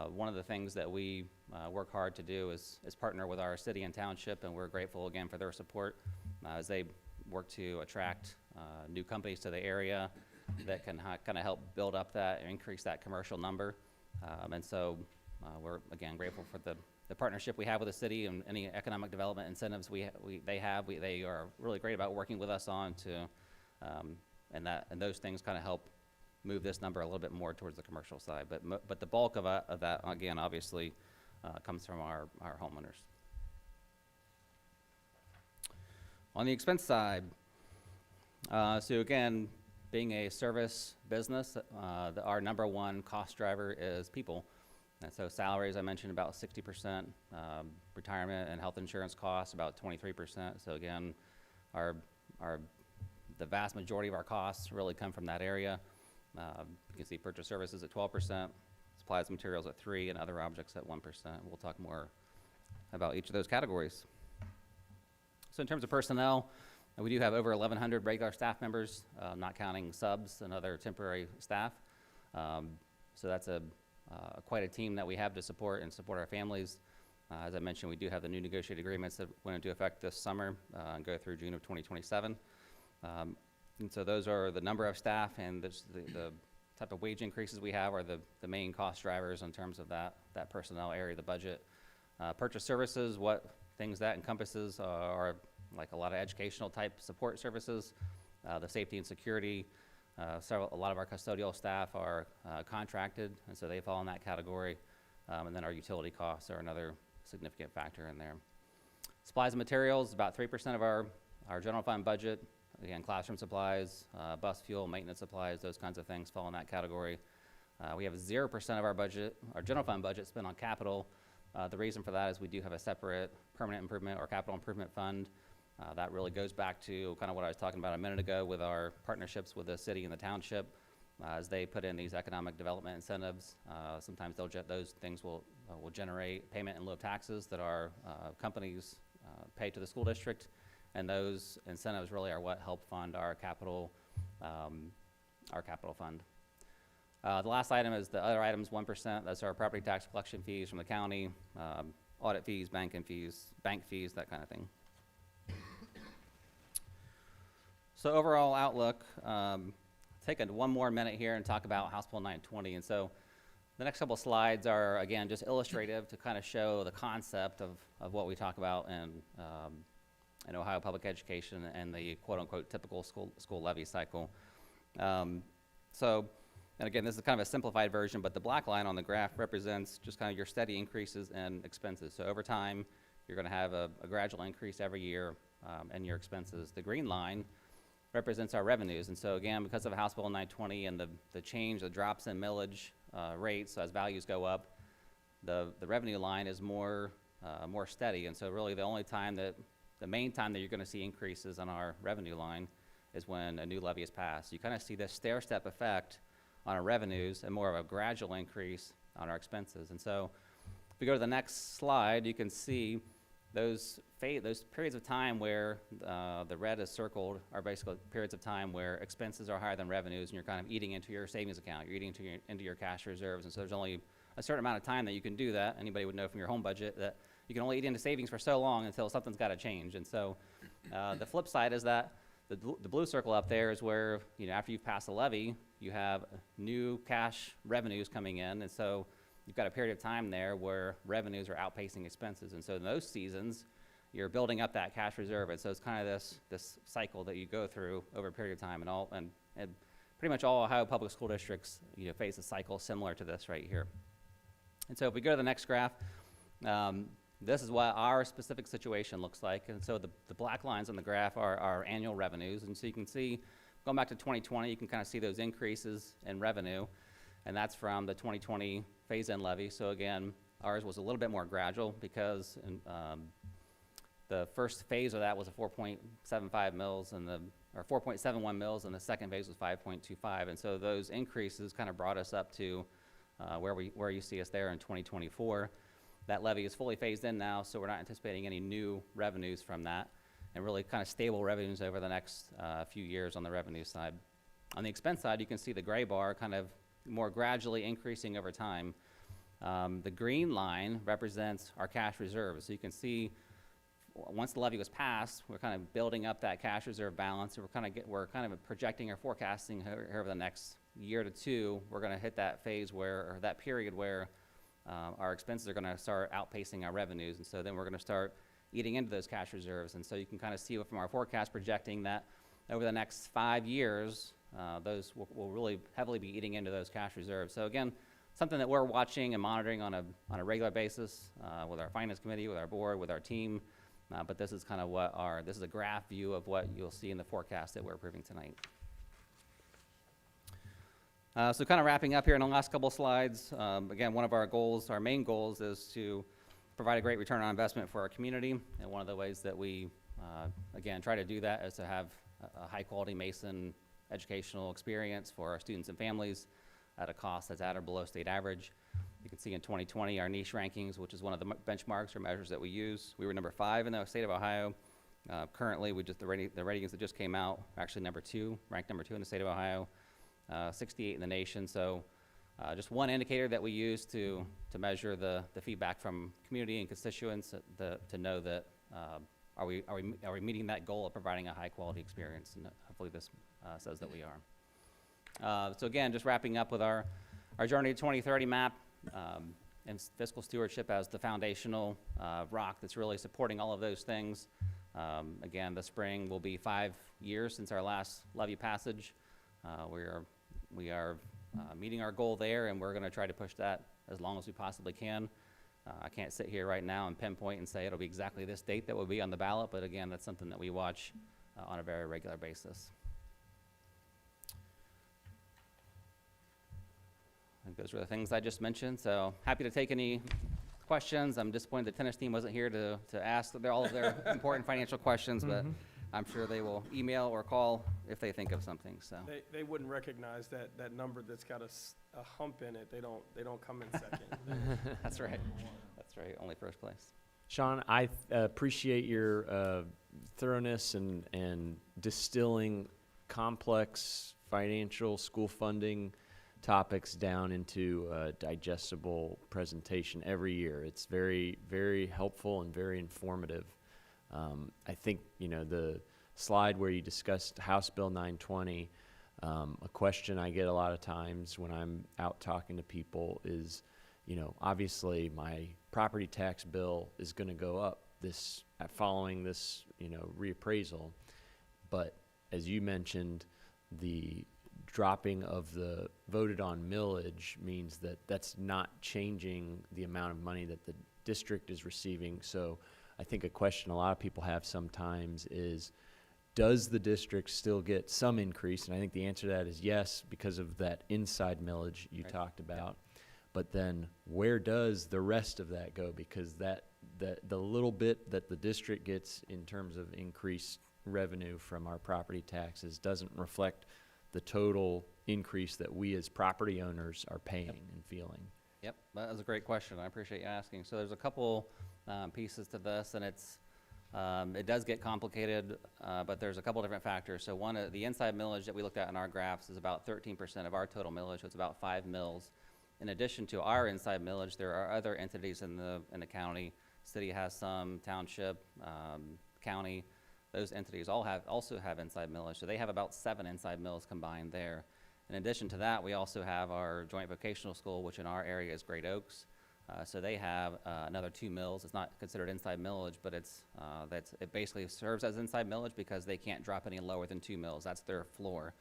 one of the things that we work hard to do is partner with our city and township, and we're grateful again for their support as they work to attract new companies to the area that can kind of help build up that and increase that commercial number. And so we're again grateful for the partnership we have with the city and any economic development incentives they are really great about working with us on to, and those things kind of help move this number a little bit more towards the commercial side. But the bulk of that again, obviously, comes from our homeowners. On the expense side, so again, being a service business, our number one cost driver is people. And so salaries, I mentioned about 60%, retirement and health insurance costs about 23%. So again, the vast majority of our costs really come from that area. You can see purchase services at 12%, supplies and materials at 3%, and other objects at 1%. We'll talk more about each of those categories. So in terms of personnel, we do have over 1,100 regular staff members, not counting subs and other temporary staff. So that's quite a team that we have to support our families. As I mentioned, we do have the new negotiated agreements that went into effect this summer and go through June of 2027. And so those are the number of staff, and the type of wage increases we have are the main cost drivers in terms of that personnel area of the budget. Purchase services, what things that encompasses are like a lot of educational type support services, the safety and security. A lot of our custodial staff are contracted, and so they fall in that category. And then our utility costs are another significant factor in there. Supplies and materials, about 3% of our general fund budget. Again, classroom supplies, bus fuel, maintenance supplies, those kinds of things fall in that category. We have 0% of our budget, our general fund budget, spent on capital. The reason for that is we do have a separate permanent improvement or capital improvement fund That really goes back to kind of what I was talking about a minute ago with our partnerships with the city and the township. As they put in these economic development incentives, sometimes those things will generate payment in lieu of taxes that our companies pay to the school district, and those incentives really are what help fund our capital fund. The last item is the other items, 1%. That's our property tax collection fees from the county, audit fees, bank fees, that kind of thing. So overall outlook, take one more minute here and talk about House Bill 920. And so the next couple of slides are, again, just illustrative to kind of show the concept of what we talk about in Ohio public education and the quote-unquote typical school levy cycle. And again, this is kind of a simplified version, but the black line on the graph represents just kind of your steady increases in expenses. So over time, you're going to have a gradual increase every year in your expenses. The green line represents our revenues. And so again, because of House Bill 920 and the drops in millage rates, so as values go up, the revenue line is more steady. And so really the main time that you're going to see increases on our revenue line is when a new levy is passed. You kind of see this stair-step effect on our revenues and more of a gradual increase on our expenses. And so if we go to the next slide, you can see those periods of time where the red is circled are basically periods of time where expenses are higher than revenues, and you're kind of eating into your savings account, you're eating into your cash reserves. And so there's only a certain amount of time that you can do that. Anybody would know from your home budget that you can only eat into savings for so long until something's got to change. And so the flip side is that the blue circle up there is where, after you've passed a levy, you have new cash revenues coming in. And so you've got a period of time there where revenues are outpacing expenses. And so in those seasons, you're building up that cash reserve. And so it's kind of this cycle that you go through over a period of time. And pretty much all Ohio public school districts face a cycle similar to this right here. And so if we go to the next graph, this is what our specific situation looks like. And so the black lines on the graph are our annual revenues. And so you can see, going back to 2020, you can kind of see those increases in revenue. And that's from the 2020 phase-in levy. So again, ours was a little bit more gradual because the first phase of that was a 4.75 mils or 4.71 mils, and the second phase was 5.25. And so those increases kind of brought us up to where you see us there in 2024. That levy is fully phased in now, so we're not anticipating any new revenues from that, and really kind of stable revenues over the next few years on the revenue side. On the expense side, you can see the gray bar kind of more gradually increasing over time. The green line represents our cash reserves. So you can see once the levy was passed, we're kind of building up that cash reserve balance. And we're kind of projecting or forecasting over the next year to two, we're going to hit that phase or that period where our expenses are going to start outpacing our revenues. And so then we're going to start eating into those cash reserves. And so you can kind of see from our forecast projecting that over the next 5 years, those will really heavily be eating into those cash reserves. So again, something that we're watching and monitoring on a regular basis with our finance committee, with our board, with our team. But this is kind of this is a graph view of what you'll see in the forecast that we're approving tonight. So kind of wrapping up here in the last couple of slides, again, one of our main goals is to provide a great return on investment for our community. And one of the ways that we, again, try to do that is to have a high-quality Mason educational experience for our students and families at a cost that's at or below state average. You can see in 2020 our niche rankings, which is one of the benchmarks or measures that we use. We were number 5 in the state of Ohio. Currently, the ratings that just came out are actually ranked number 2 in the state of Ohio. 68 in the nation. So just one indicator that we use to measure the feedback from community and constituents to know that are we meeting that goal of providing a high quality experience, and hopefully this says that we are. So again, just wrapping up with our Journey to 2030 map and fiscal stewardship as the foundational rock that's really supporting all of those things. Again, the spring will be 5 years since our last levy passage. We are meeting our goal there, and we're going to try to push that as long as we possibly can. I can't sit here right now and pinpoint and say it'll be exactly this date that will be on the ballot, but again, that's something that we watch on a very regular basis. I think those were the things I just mentioned, so happy to take any questions. I'm disappointed the tennis team wasn't here to ask all of their important financial questions, but I'm sure they will email or call if they think of something, so. They wouldn't recognize that number that's got a hump in it. They don't come in second. That's right. That's right, only first place. Sean, I appreciate your thoroughness and distilling complex financial school funding topics down into a digestible presentation every year. It's very, very helpful and very informative. I think, the slide where you discussed House Bill 920, a question I get a lot of times when I'm out talking to people is, obviously my property tax bill is going to go up following this, reappraisal. But as you mentioned, the dropping of the voted on millage means that that's not changing the amount of money that the district is receiving. So I think a question a lot of people have sometimes is, does the district still get some increase? And I think the answer to that is yes, because of that inside millage you talked about. But then where does the rest of that go? Because the little bit that the district gets in terms of increased revenue from our property taxes doesn't reflect the total increase that we as property owners are paying and feeling. Yep, that was a great question. I appreciate you asking. So there's a couple pieces to this, and it does get complicated, but there's a couple different factors. So one, the inside millage that we looked at in our graphs is about 13% of our total millage, so it's about 5 mills. In addition to our inside millage, there are other entities in the county. City has some, township, county. Those entities also have inside millage, so they have about 7 inside mills combined there. In addition to that, we also have our joint vocational school, which in our area is Great Oaks. So they have another 2 mills. It's not considered inside millage, but it basically serves as inside millage because they can't drop any lower than 2 mills. That's their floor.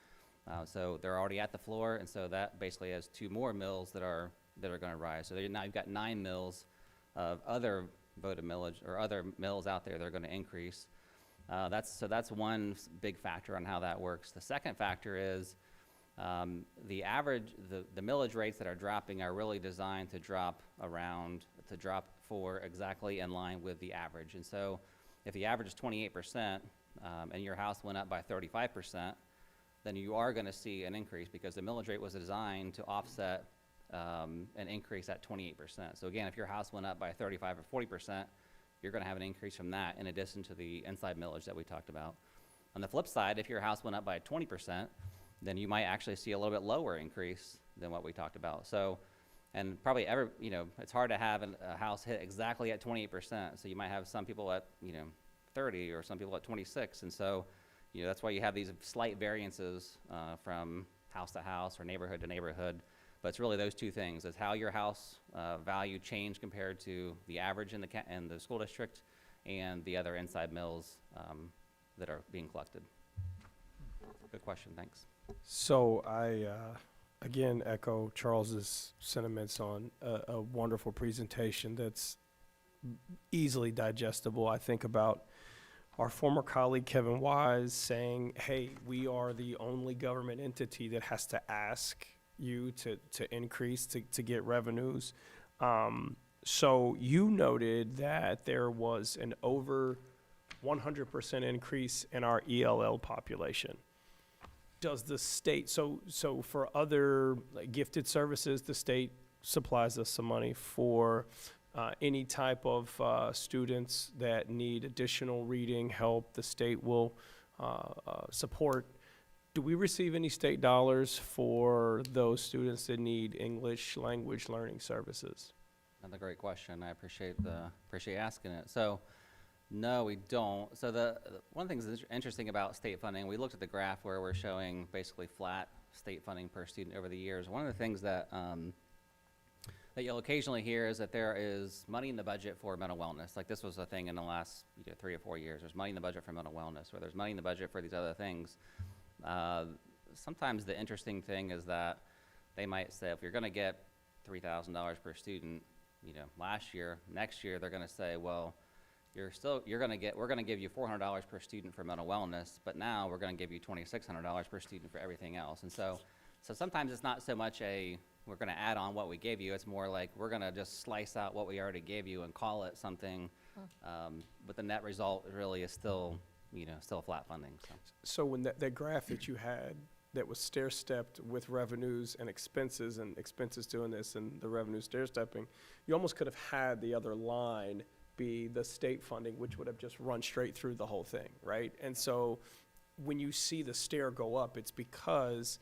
So they're already at the floor, and so that basically has 2 more mills that are going to rise. So now you've got 9 mills of other voted millage or other mills out there that are going to increase. That's one big factor on how that works. The second factor is the millage rates that are dropping are really designed to drop for exactly in line with the average. And so if the average is 28% and your house went up by 35%, then you are going to see an increase because the millage rate was designed to offset an increase at 28%. So again, if your house went up by 35 or 40%, you're going to have an increase from that in addition to the inside millage that we talked about. On the flip side, if your house went up by 20%, then you might actually see a little bit lower increase than what we talked about. So, and probably it's hard to have a house hit exactly at 28%. So you might have some people at, 30 or some people at 26. And so, that's why you have these slight variances from house to house or neighborhood to neighborhood. But it's really those two things. It's how your house value changed compared to the average in the school district and the other inside mills that are being collected. Good question, thanks. So I, again, echo Charles's sentiments on a wonderful presentation that's easily digestible. I think about our former colleague Kevin Wise saying, hey, we are the only government entity that has to ask you to increase to get revenues. So you noted that there was an over 100% increase in our ELL population. Does the state, so for other gifted services, the state supplies us some money for any type of students that need additional reading help, the state will support. Do we receive any state dollars for those students that need English language learning services? Another great question. I appreciate asking it. So, no, we don't. So one of the things that's interesting about state funding, we looked at the graph where we're showing basically flat state funding per student over the years. One of the things that you'll occasionally hear is that there is money in the budget for mental wellness. Like this was a thing in the last 3 or 4 years. There's money in the budget for mental wellness, or there's money in the budget for these other things. Sometimes the interesting thing is that they might say, if you're going to get $3,000 per student, last year, next year they're going to say, well, we're going to give you $400 per student for mental wellness, but now we're going to give you $2,600 per student for everything else. And so sometimes it's not so much a we're gonna add on what we gave you. It's more like, we're gonna just slice out what we already gave you and call it something. But the net result really is still, still flat funding, so. So when that graph that you had that was stair-stepped with revenues and expenses doing this and the revenue stair-stepping, you almost could have had the other line be the state funding, which would have just run straight through the whole thing, right? And so when you see the stair go up, it's because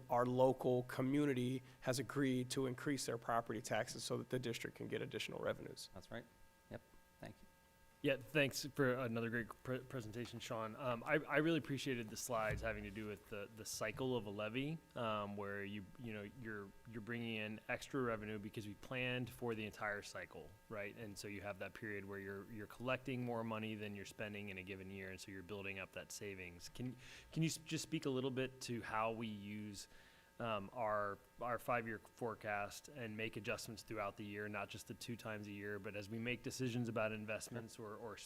our local community has agreed to increase their property taxes so that the district can get additional revenues. That's right. Yep, thank you. Yeah, thanks for another great presentation, Sean. I really appreciated the slides having to do with the cycle of a levy, where you're bringing in extra revenue because we planned for the entire cycle, right? And so you have that period where you're collecting more money than you're spending in a given year, and so you're building up that savings. Can you just speak a little bit to how we use our 5-year forecast and make adjustments throughout the year, not just the 2 times a year, but as we make decisions about investments or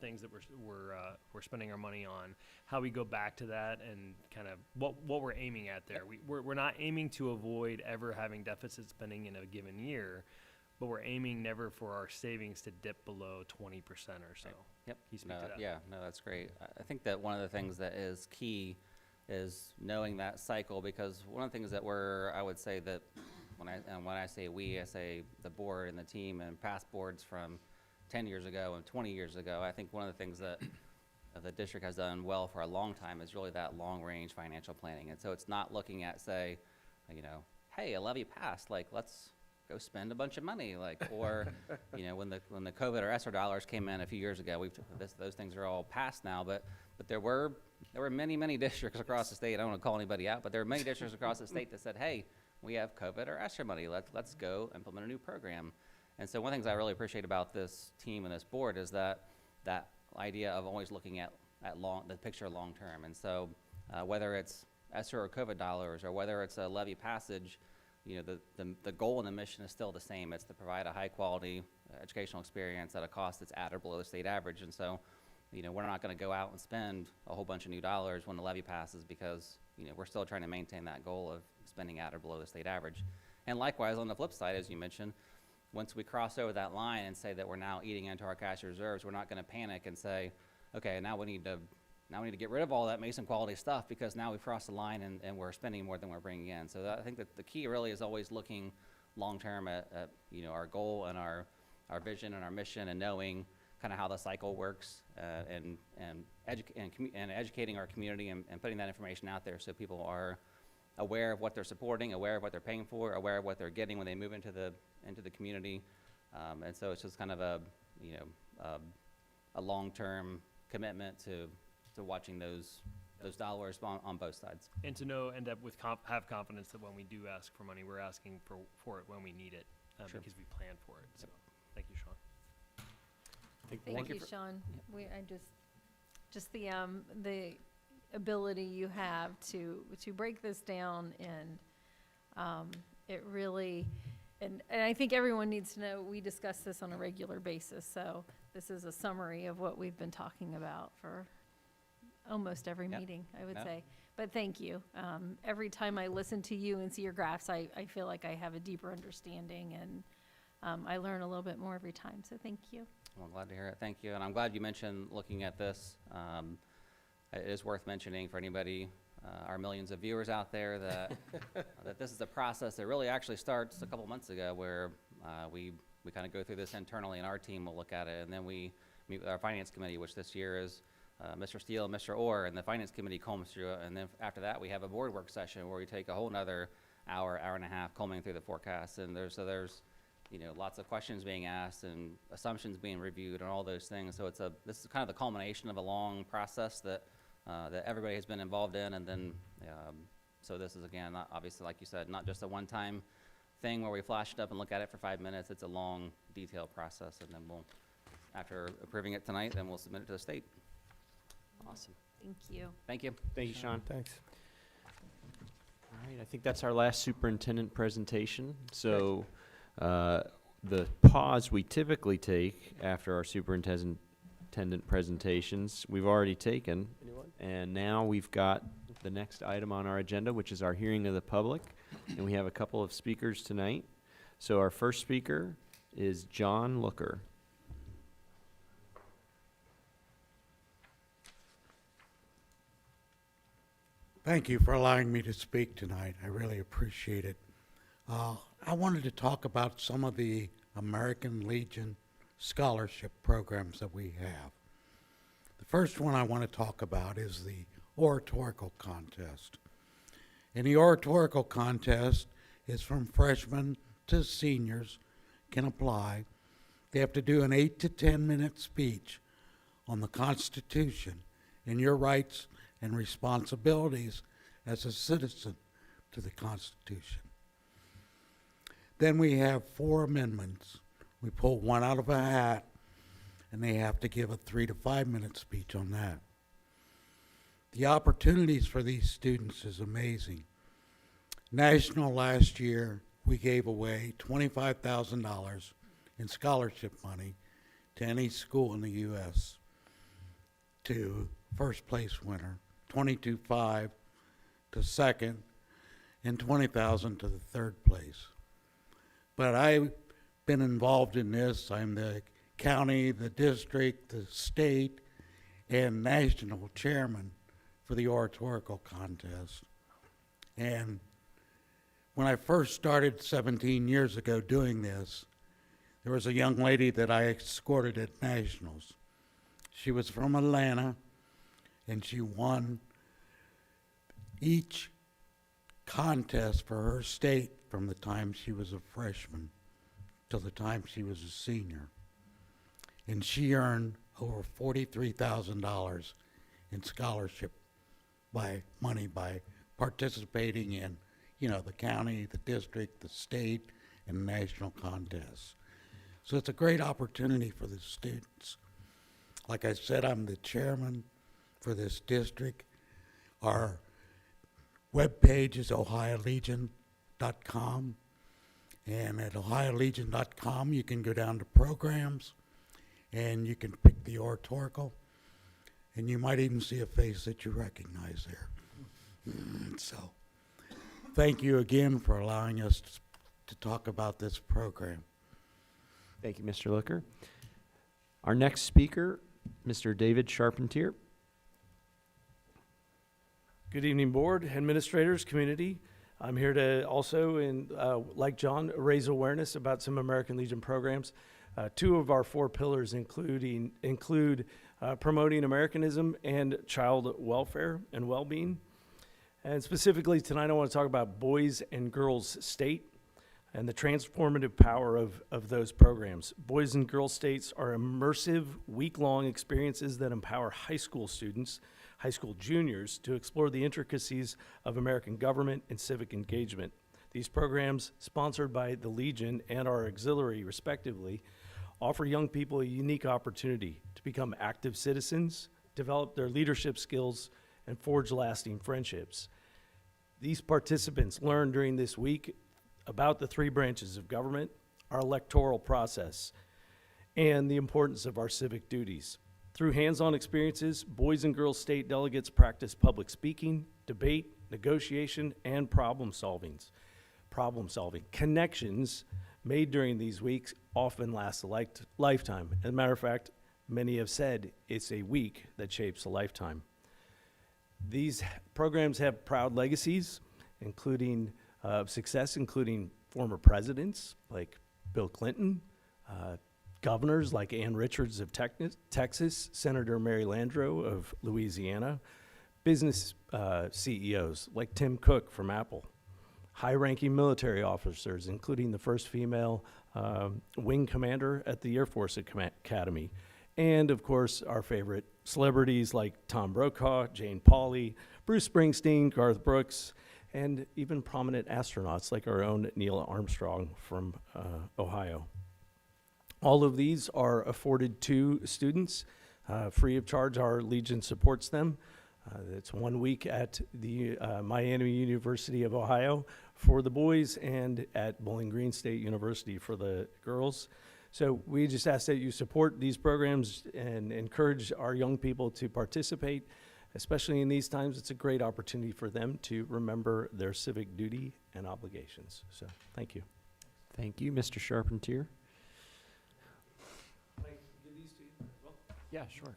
things that we're spending our money on, how we go back to that and kind of what we're aiming at there. We're not aiming to avoid ever having deficit spending in a given year, but we're aiming never for our savings to dip below 20% or so. Right. Yep. Can you speak No, to that? yeah, no, that's great. I think that one of the things that is key is knowing that cycle, because one of the things that I would say that when I say we, I say the board and the team and past boards from 10 years ago and 20 years ago, I think one of the things that the district has done well for a long time is really that long-range financial planning. And so it's not looking at, say, hey, a levy passed, like, let's go spend a bunch of money, like, or, when the COVID or ESSER dollars came in a few years ago, those things are all passed now, but there were many districts across the state. I don't want to call anybody out, but there were many districts across the state that said, hey, we have COVID or ESSER money. Let's go implement a new program. And so one of the things I really appreciate about this team and this board is that idea of always looking at the picture long term. And so whether it's ESSER or COVID dollars, or whether it's a levy passage, the goal and the mission is still the same. It's to provide a high quality educational experience at a cost that's at or below the state average. And so we're not going to go out and spend a whole bunch of new dollars when the levy passes, because we're still trying to maintain that goal of spending at or below the state average. And likewise, on the flip side, as you mentioned, once we cross over that line and say that we're now eating into our cash reserves, we're not going to panic and say, okay, now we need to get rid of all that Mason quality stuff, because now we've crossed the line and we're spending more than we're bringing in. So I think that the key really is always looking long term at our goal and our vision and our mission, and knowing kind of how the cycle works, and educating our community and putting that information out there so people are aware of what they're supporting, aware of what they're paying for, aware of what they're getting when they move into the community. And so it's just kind of a long-term commitment to watching those dollars on both sides. And to end up with have confidence that when we do ask for money, we're asking for it when we need it, Sure. because we plan for it. So, thank you, Sean. Thank you, Sean. Just the ability you have to break this down, and it really, and I think everyone needs to know, we discuss this on a regular basis. So this is a summary of what we've been talking about for almost every meeting, I would say. But thank you. Every time I listen to you and see your graphs, I feel like I have a deeper understanding, and I learn a little bit more every time. So thank you. Well, glad to hear it. Thank you. And I'm glad you mentioned looking at this. It is worth mentioning for anybody, our millions of viewers out there, that that this is a process that really actually starts a couple months ago, where we kind of go through this internally, and our team will look at it, and then we meet with our finance committee, which this year is Mr. Steele and Mr. Orr, and the finance committee combs through it. And then after that, we have a board work session where we take a whole nother hour and a half combing through the forecast. And there's lots of questions being asked and assumptions being reviewed and all those things. So this is kind of the culmination of a long process that everybody has been involved in. And then, so this is, again, obviously, like you said, not just a one-time thing where we flash it up and look at it for 5 minutes. It's a long, detailed process. And then after approving it tonight, then we'll submit it to the state. Awesome. Thank you. Thank you. Thank you, Sean. Thanks. All right, I think that's our last superintendent presentation. So the pause we typically take after our superintendent presentations, we've already taken. Anyone? And now we've got the next item on our agenda, which is our hearing of the public. And we have a couple of speakers tonight. So our first speaker is John Looker. Thank you for allowing me to speak tonight. I really appreciate it. I wanted to talk about some of the American Legion scholarship programs that we have. The first one I want to talk about is the oratorical contest. And the oratorical contest is from freshmen to seniors can apply. They have to do an 8 to 10 minute speech on the Constitution and your rights and responsibilities as a citizen to the Constitution. Then we have 4 amendments. We pull one out of a hat, and they have to give a 3 to 5 minute speech on that. The opportunities for these students is amazing. National last year, we gave away $25,000 in scholarship money to any school in the U.S. to first place winner, $22,500 to second, and $20,000 to the third place. But I've been involved in this. I'm the county, the district, the state, and national chairman for the oratorical contest. And when I first started 17 years ago doing this, there was a young lady that I escorted at nationals. She was from Atlanta, and she won each contest for her state from the time she was a freshman till the time she was a senior. And she earned over $43,000 in scholarship money by participating in, the county, the district, the state, and national contests. So it's a great opportunity for the students. Like I said, I'm the chairman for this district. Our webpage is ohiolegion.com. And at ohiolegion.com, you can go down to programs, and you can pick the oratorical, and you might even see a face that you recognize there. So thank you again for allowing us to talk about this program. Thank you, Mr. Looker. Our next speaker, Mr. David Charpentier. Good evening, board, administrators, community. I'm here to also, like John, raise awareness about some American Legion programs. 2 of our 4 pillars include promoting Americanism and child welfare and well-being. And specifically tonight, I want to talk about Boys and Girls State and the transformative power of those programs. Boys and Girls States are immersive, week-long experiences that empower high school students, high school juniors, to explore the intricacies of American government and civic engagement. These programs, sponsored by the Legion and our auxiliary respectively, offer young people a unique opportunity to become active citizens, develop their leadership skills, and forge lasting friendships. These participants learn during this week about the 3 branches of government, our electoral process, and the importance of our civic duties. Through hands-on experiences, Boys and Girls State delegates practice public speaking, debate, negotiation, and problem solving. Connections made during these weeks often last a lifetime. As a matter of fact, many have said it's a week that shapes a lifetime. These programs have proud legacies, including success, including former presidents like Bill Clinton, governors like Ann Richards of Texas, Senator Mary Landrieu of Louisiana, business CEOs like Tim Cook from Apple, high-ranking military officers, including the first female wing commander at the Air Force Academy, and of course our favorite celebrities like Tom Brokaw, Jane Pauley, Bruce Springsteen, Garth Brooks, and even prominent astronauts like our own Neil Armstrong from Ohio. All of these are afforded to students free of charge. Our Legion supports them. It's 1 week at the Miami University of Ohio for the boys and at Bowling Green State University for the girls. So we just ask that you support these programs and encourage our young people to participate especially in these times, it's a great opportunity for them to remember their civic duty and obligations. So, thank you. Thank you, Mr. Charpentier. Can I give these to you as well? Yeah, sure.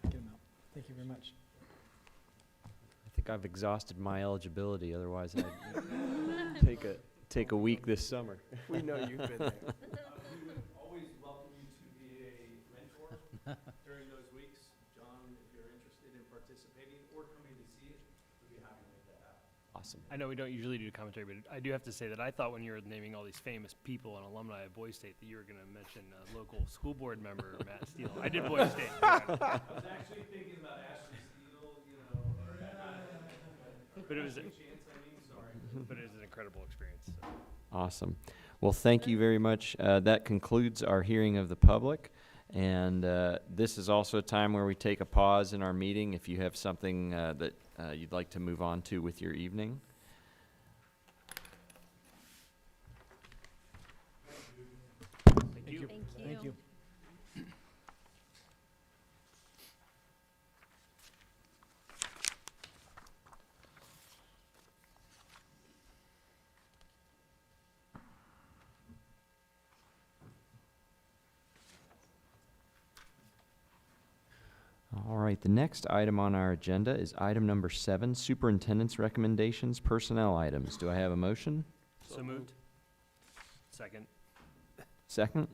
Get 'em out. Thank you very much. I think I've exhausted my eligibility, otherwise I'd take a week this summer. We know you've been there. We would always welcome you to be a mentor during those weeks. John, if you're interested in participating or coming to see it, we'd be happy to make that happen. Awesome. I know we don't usually do commentary, but I do have to say that I thought when you were naming all these famous people and alumni of Boys State that you were going to mention local school board member Matt Steele. I did Boys State. I was actually thinking about Ashley Steele, But it was sorry. but it was an incredible experience. So. Awesome. Well, thank you very much. That concludes our hearing of the public. And this is also a time where we take a pause in our meeting if you have something that you'd like to move on to with your evening. Thank you. Thank you. All right, the next item on our agenda is item number 7, Superintendent's Recommendations, Personnel Items. Do I have a motion? So moved. Second. Second?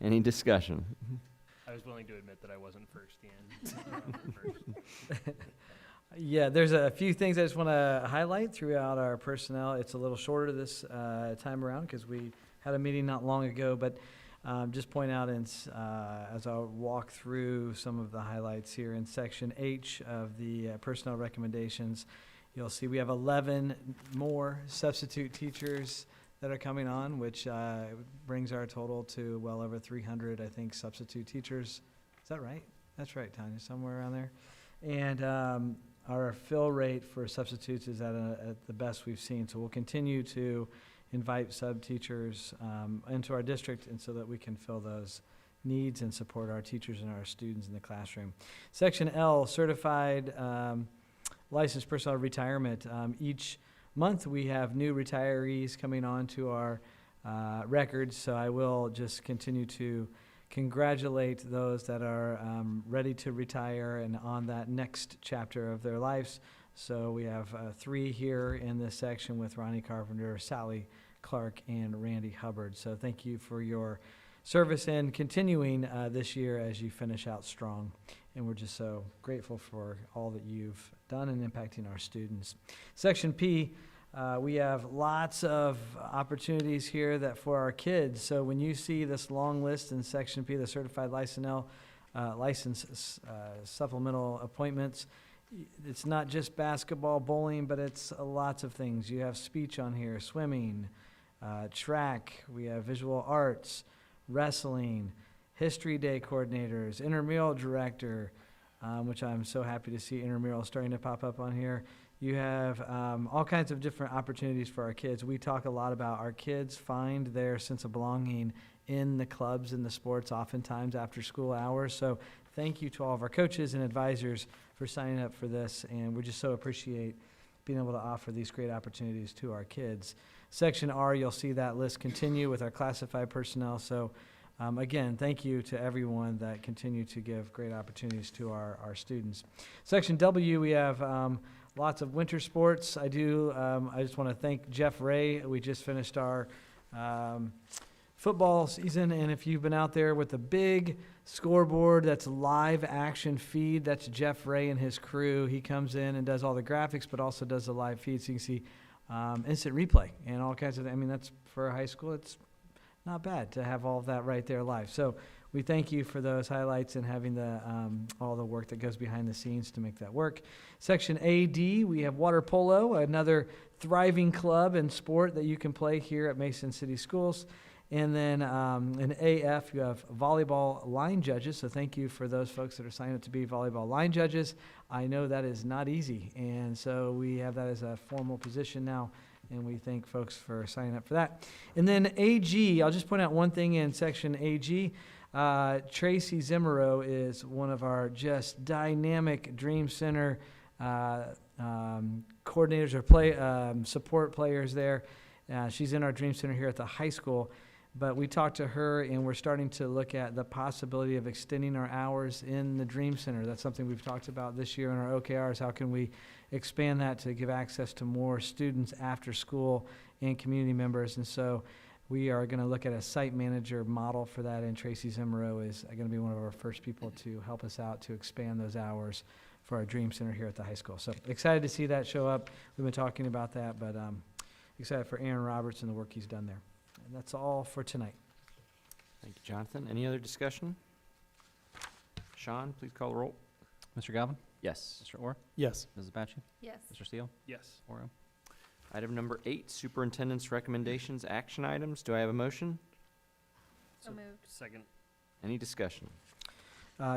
Any discussion? I was willing to admit that I wasn't first, Ian. Yeah, there's a few things I just want to highlight throughout our personnel. It's a little shorter this time around because we had a meeting not long ago, but just point out as I'll walk through some of the highlights here in section H of the personnel recommendations, you'll see we have 11 more substitute teachers that are coming on, which brings our total to well over 300, I think, substitute teachers. Is that right? That's right, Tanya, somewhere around there. And our fill rate for substitutes is at the best we've seen. So we'll continue to invite sub-teachers into our district and so that we can fill those needs and support our teachers and our students in the classroom. Section L, certified licensed personnel retirement. Each month we have new retirees coming on to our records, so I will just continue to congratulate those that are ready to retire and on that next chapter of their lives. So we have 3 here in this section with Ronnie Carpenter, Sally Clark, and Randy Hubbard. So thank you for your service and continuing this year as you finish out strong. And we're just so grateful for all that you've done in impacting our students. Section P, we have lots of opportunities here that for our kids. So when you see this long list in Section P, the certified license supplemental appointments, it's not just basketball, bowling, but it's lots of things. You have speech on here, swimming, track, we have visual arts, wrestling, history day coordinators, intramural director, which I'm so happy to see intramural starting to pop up on here. You have all kinds of different opportunities for our kids. We talk a lot about our kids find their sense of belonging in the clubs and the sports oftentimes after school hours. So thank you to all of our coaches and advisors for signing up for this, and we just so appreciate being able to offer these great opportunities to our kids. Section R, you'll see that list continue with our classified personnel. So again, thank you to everyone that continue to give great opportunities to our students. Section W, we have lots of winter sports. I just want to thank Jeff Ray. We just finished our football season, and if you've been out there with the big scoreboard that's live action feed, that's Jeff Ray and his crew. He comes in and does all the graphics, but also does the live feed, so you can see instant replay and all kinds of, I mean, that's for high school, it's not bad to have all of that right there live. So we thank you for those highlights and having the all the work that goes behind the scenes to make that work. Section AD, we have water polo, another thriving club and sport that you can play here at Mason City Schools. And then in AF, you have volleyball line judges. So thank you for those folks that are signing up to be volleyball line judges. I know that is not easy. And so we have that as a formal position now. And we thank folks for signing up for that. And then AG, I'll just point out one thing in section AG. Tracy Zimmerow is one of our just dynamic Dream Center coordinators or support players there. She's in our Dream Center here at the high school. But we talked to her, and we're starting to look at the possibility of extending our hours in the Dream Center. That's something we've talked about this year in our OKRs. How can we expand that to give access to more students after school and community members? And so we are going to look at a site manager model for that, and Tracy Zimmerow is going to be one of our first people to help us out to expand those hours for our Dream Center here at the high school. So excited to see that show up. We've been talking about that, but excited for Aaron Roberts and the work he's done there. And that's all for tonight. Thank you, Jonathan. Any other discussion? Sean, please call the roll. Mr. Galvin? Yes. Mr. Orr? Yes. Mrs. Batchy? Yes. Mr. Steele? Yes. Oro? Item number 8, superintendent's recommendations, action items. Do I have a motion? So moved. Second. Any discussion?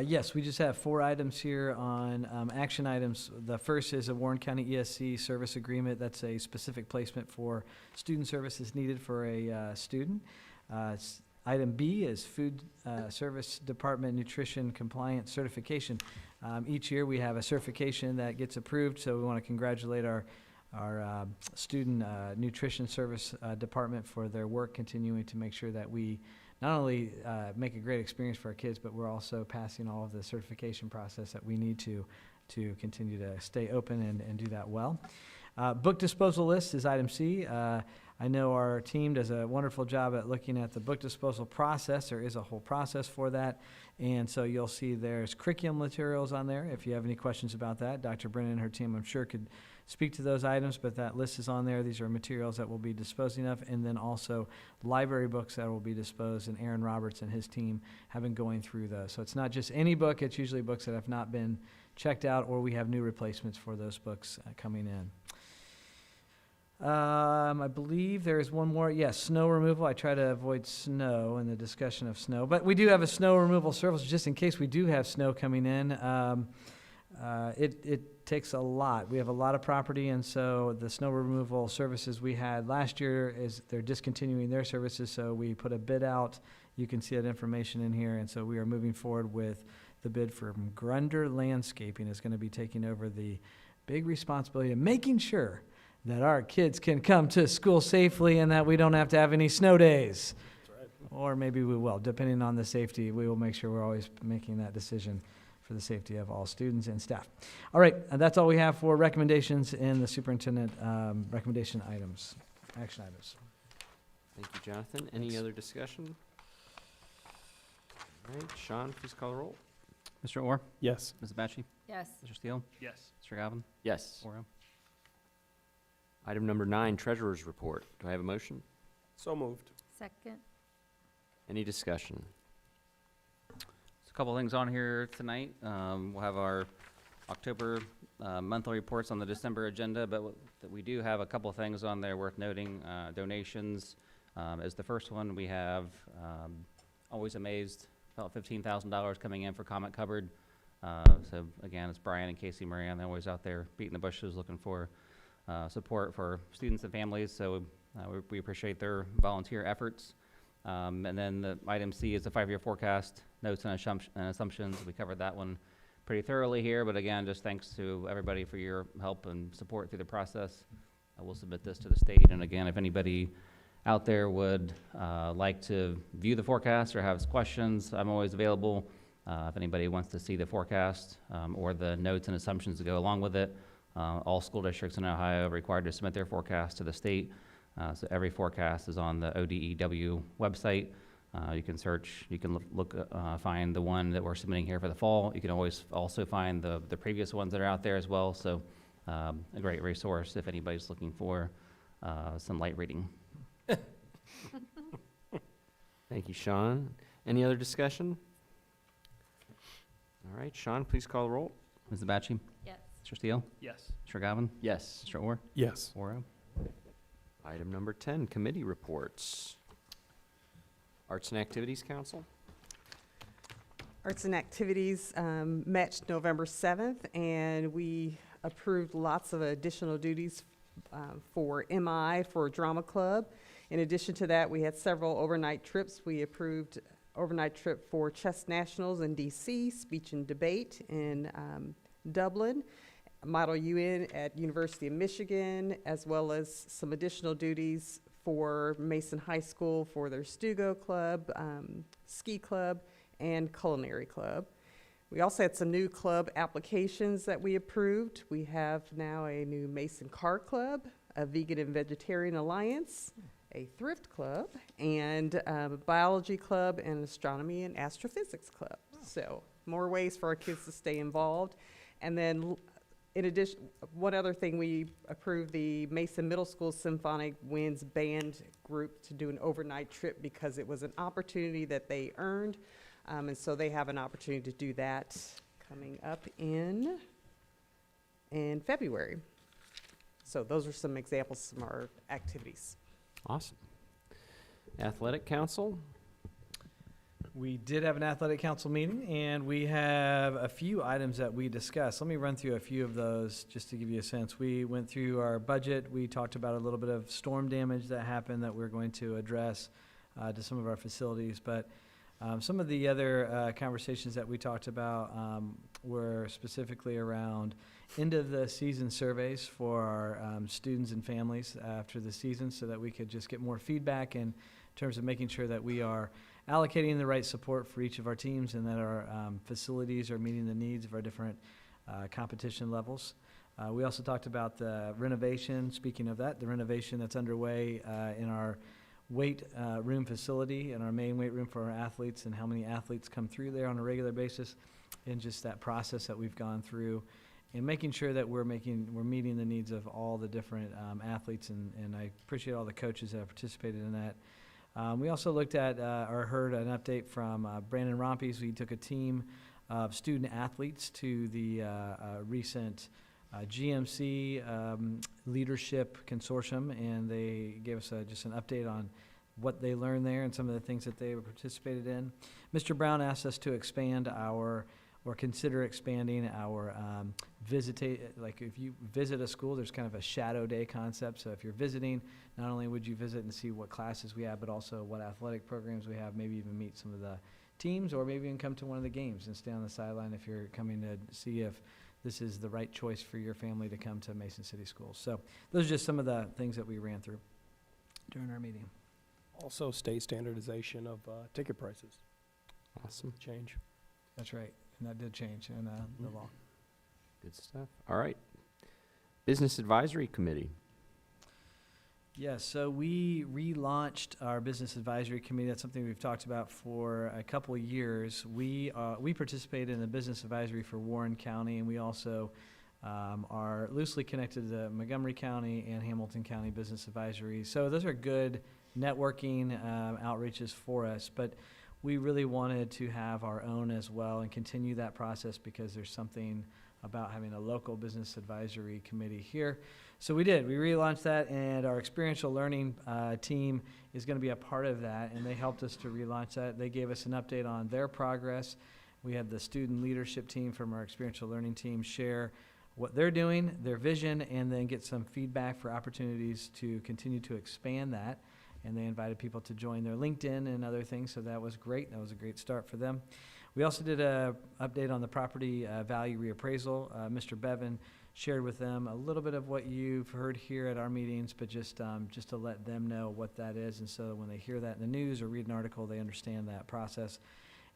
Yes, we just have 4 items here on action items. The first is a Warren County ESC service agreement. That's a specific placement for student services needed for a student. Item B is Food Service Department Nutrition Compliance Certification. Each year we have a certification that gets approved, so we want to congratulate our student nutrition service department for their work, continuing to make sure that we not only make a great experience for our kids, but we're also passing all of the certification process that we need to continue to stay open and do that well. Book disposal list is item C. I know our team does a wonderful job at looking at the book disposal process. There is a whole process for that. And so you'll see there's curriculum materials on there. If you have any questions about that, Dr. Brennan and her team, I'm sure, could speak to those items, but that list is on there. These are materials that we'll be disposing of, and then also library books that will be disposed, and Aaron Roberts and his team have been going through those. So it's not just any book, it's usually books that have not been checked out, or we have new replacements for those books coming in. I believe there is one more. Yes, snow removal. I try to avoid snow in the discussion of snow, but we do have a snow removal service just in case we do have snow coming in. It takes a lot. We have a lot of property, and so the snow removal services we had last year they're discontinuing their services, so we put a bid out. You can see that information in here, and so we are moving forward with the bid from Grunder Landscaping is going to be taking over the big responsibility of making sure that our kids can come to school safely and that we don't have to have any snow days. That's right. Or maybe we will, depending on the safety. We will make sure we're always making that decision for the safety of all students and staff. All right, that's all we have for recommendations in the superintendent recommendation items, action items. Thank you, Jonathan. Any other discussion? All right, Sean, please call the roll. Mr. Orr? Yes. Mrs. Batchy? Yes. Mr. Steele? Yes. Mr. Galvin? Yes. Oro? Item number 9, treasurer's report. Do I have a motion? So moved. Second. Any discussion? There's a couple things on here tonight. We'll have our October monthly reports on the December agenda, but we do have a couple things on there worth noting. Donations is the first one. We have always amazed about $15,000 coming in for Comet Cupboard. So again, it's Brian and Casey Moran. They're always out there beating the bushes looking for support for students and families. So we appreciate their volunteer efforts. And then the item C is the 5-year forecast, notes and assumptions. We covered that one pretty thoroughly here, but again, just thanks to everybody for your help and support through the process. I will submit this to the state, and again, if anybody out there would like to view the forecast or have questions, I'm always available. If anybody wants to see the forecast or the notes and assumptions to go along with it, all school districts in Ohio are required to submit their forecast to the state. So every forecast is on the ODEW website. You can search, you can find the one that we're submitting here for the fall. You can always also find the previous ones that are out there as well. So a great resource if anybody's looking for some light reading. Thank you, Sean. Any other discussion? All right, Sean, please call the roll. Mrs. Batchy? Yes. Mr. Steele? Yes. Mr. Galvin? Yes. Mr. Orr? Yes. Oro? Item number 10, committee reports. Arts and Activities Council. Arts and Activities met November 7th, and we approved lots of additional duties for MI, for Drama Club. In addition to that, we had several overnight trips. We approved overnight trip for chess nationals in DC, speech and debate in Dublin, Model UN at University of Michigan, as well as some additional duties for Mason High School for their Stugo Club, Ski Club, and Culinary Club. We also had some new club applications that we approved. We have now a new Mason Car Club, a Vegan and Vegetarian Alliance, a Thrift Club, and a Biology Club, and Astronomy and Astrophysics Club. So more ways for our kids to stay involved. And then in addition, one other thing, we approved the Mason Middle School Symphonic Winds Band Group to do an overnight trip because it was an opportunity that they earned. And so they have an opportunity to do that coming up in February. So those are some examples from our activities. Awesome. Athletic Council. We did have an athletic council meeting, and we have a few items that we discussed. Let me run through a few of those just to give you a sense. We went through our budget. We talked about a little bit of storm damage that happened that we're going to address to some of our facilities. But some of the other conversations that we talked about were specifically around end of the season surveys for our students and families after the season, so that we could just get more feedback in terms of making sure that we are allocating the right support for each of our teams, and that our facilities are meeting the needs of our different competition levels. We also talked about the renovation. Speaking of that, the renovation that's underway in our weight room facility, and our main weight room for our athletes, and how many athletes come through there on a regular basis, and just that process that we've gone through, and making sure that we're meeting the needs of all the different athletes, and I appreciate all the coaches that have participated in that. We also looked at or heard an update from Brandon Rompies. We took a team of student athletes to the recent GMC Leadership Consortium, and they gave us just an update on what they learned there and some of the things that they participated in. Mr. Brown asked us to expand consider expanding our like if you visit a school, there's kind of a shadow day concept. So if you're visiting, not only would you visit and see what classes we have, but also what athletic programs we have, maybe even meet some of the teams, or maybe even come to one of the games and stay on the sideline if you're coming to see if this is the right choice for your family to come to Mason City Schools. So those are just some of the things that we ran through during our meeting. Also, state standardization of ticket prices. Awesome. Change. That's right, and that did change in the law. Good stuff. All right. Business Advisory Committee. Yes, so we relaunched our Business Advisory Committee. That's something we've talked about for a couple of years. We participated in the Business Advisory for Warren County, and we also are loosely connected to the Montgomery County and Hamilton County Business Advisory. So those are good networking outreaches for us, but we really wanted to have our own as well and continue that process, because there's something about having a local business advisory committee here. So we did. We relaunched that, and our experiential learning team is going to be a part of that, and they helped us to relaunch that. They gave us an update on their progress. We had the student leadership team from our experiential learning team share what they're doing, their vision, and then get some feedback for opportunities to continue to expand that. And they invited people to join their LinkedIn and other things, so that was great. That was a great start for them. We also did an update on the property value reappraisal. Mr. Bevan shared with them a little bit of what you've heard here at our meetings, but just to let them know what that is, and so when they hear that in the news or read an article, they understand that process.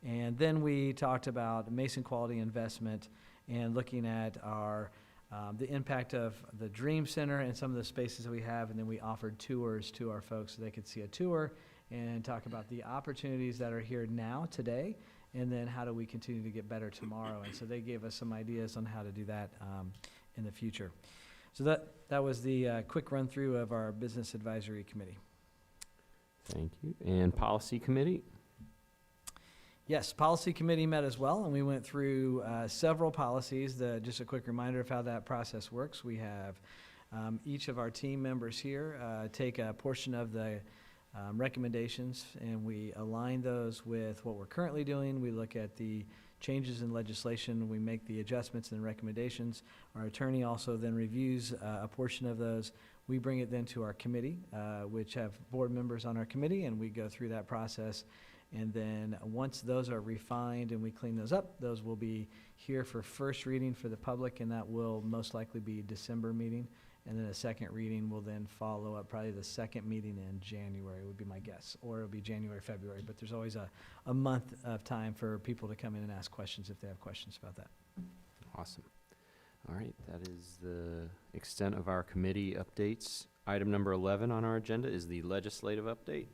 And then we talked about Mason Quality Investment and looking at our the impact of the Dream Center and some of the spaces that we have, and then we offered tours to our folks so they could see a tour and talk about the opportunities that are here now, today, and then how do we continue to get better tomorrow. And so they gave us some ideas on how to do that in the future. So that was the quick run through of our Business Advisory Committee. Thank you. And Policy Committee? Yes, Policy Committee met as well, and we went through several policies. Just a quick reminder of how that process works. We have each of our team members here take a portion of the recommendations, and we align those with what we're currently doing. We look at the changes in legislation. We make the adjustments and recommendations. Our attorney also then reviews a portion of those. We bring it then to our committee, which have board members on our committee, and we go through that process. And then once those are refined and we clean those up, those will be here for first reading for the public, and that will most likely be December meeting. And then a second reading will then follow up, probably the second meeting in January would be my guess, or it'll be January, February. But there's always a month of time for people to come in and ask questions if they have questions about that. Awesome. All right, that is the extent of our committee updates. Item number 11 on our agenda is the legislative update.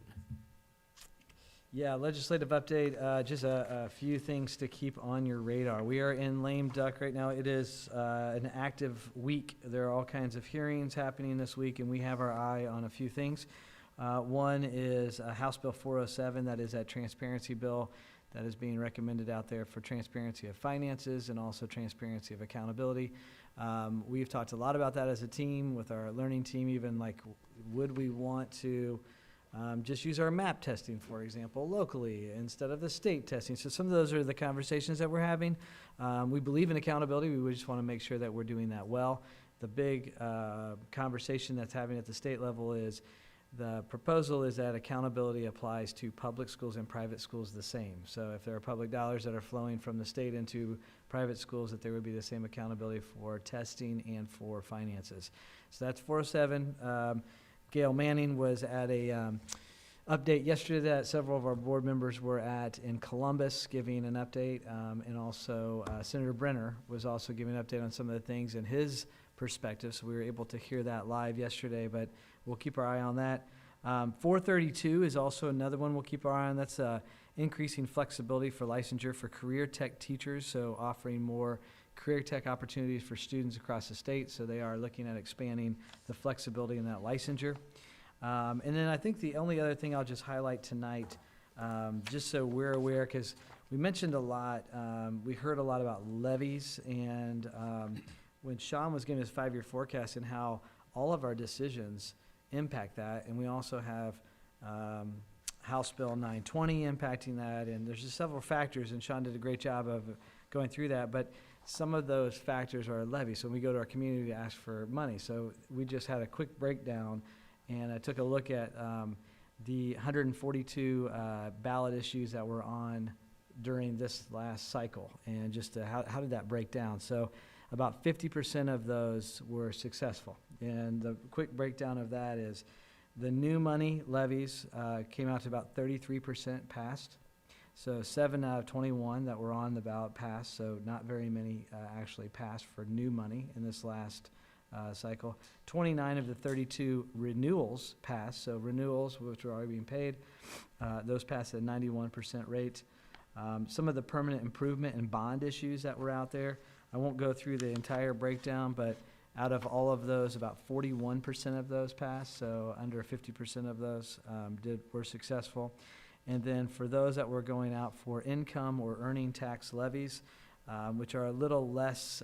Yeah, legislative update, just a few things to keep on your radar. We are in lame duck right now. It is an active week. There are all kinds of hearings happening this week, and we have our eye on a few things. One is House Bill 407, that is that transparency bill that is being recommended out there for transparency of finances and also transparency of accountability. We've talked a lot about that as a team with our learning team, even like, would we want to just use our MAP testing, for example, locally instead of the state testing? So some of those are the conversations that we're having. We believe in accountability. We just want to make sure that we're doing that well. The big conversation that's happening at the state level is the proposal is that accountability applies to public schools and private schools the same. So if there are public dollars that are flowing from the state into private schools, that there would be the same accountability for testing and for finances. So that's 407. Gail Manning was at a update yesterday that several of our board members were at in Columbus giving an update, and also Senator Brenner was also giving an update on some of the things in his perspective, so we were able to hear that live yesterday, but we'll keep our eye on that. 432 is also another one we'll keep our eye on. That's increasing flexibility for licensure for career tech teachers, so offering more career tech opportunities for students across the state, so they are looking at expanding the flexibility in that licensure. And then I think the only other thing I'll just highlight tonight, just so we're aware, because we mentioned a lot, we heard a lot about levies, and when Sean was giving his 5-year forecast and how all of our decisions impact that, and we also have House Bill 920 impacting that, and there's just several factors, and Sean did a great job of going through that, but some of those factors are levies. So when we go to our community to ask for money, so we just had a quick breakdown, and I took a look at the 142 ballot issues that were on during this last cycle, and just how did that break down. So about 50% of those were successful, and the quick breakdown of that is the new money levies came out to about 33% passed. So 7 out of 21 that were on the ballot passed, so not very many actually passed for new money in this last cycle. 29 of the 32 renewals passed, so renewals which were already being paid, those passed at a 91% rate. Some of the permanent improvement and bond issues that were out there, I won't go through the entire breakdown, but out of all of those, about 41% of those passed, so under 50% of those were successful. And then for those that were going out for income or earning tax levies, which are a little less,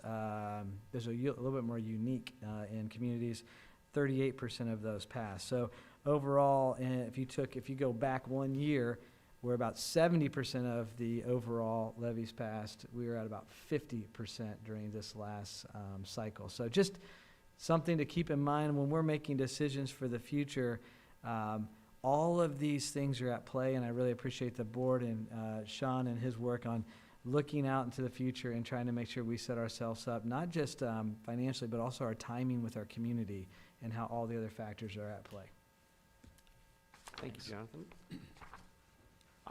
there's a little bit more unique in communities, 38% of those passed. So overall, if you go back 1 year, where about 70% of the overall levies passed, we were at about 50% during this last cycle. So just something to keep in mind when we're making decisions for the future. All of these things are at play, and I really appreciate the board and Sean and his work on looking out into the future and trying to make sure we set ourselves up, not just financially, but also our timing with our community and how all the other factors are at play. Thank you, Jonathan.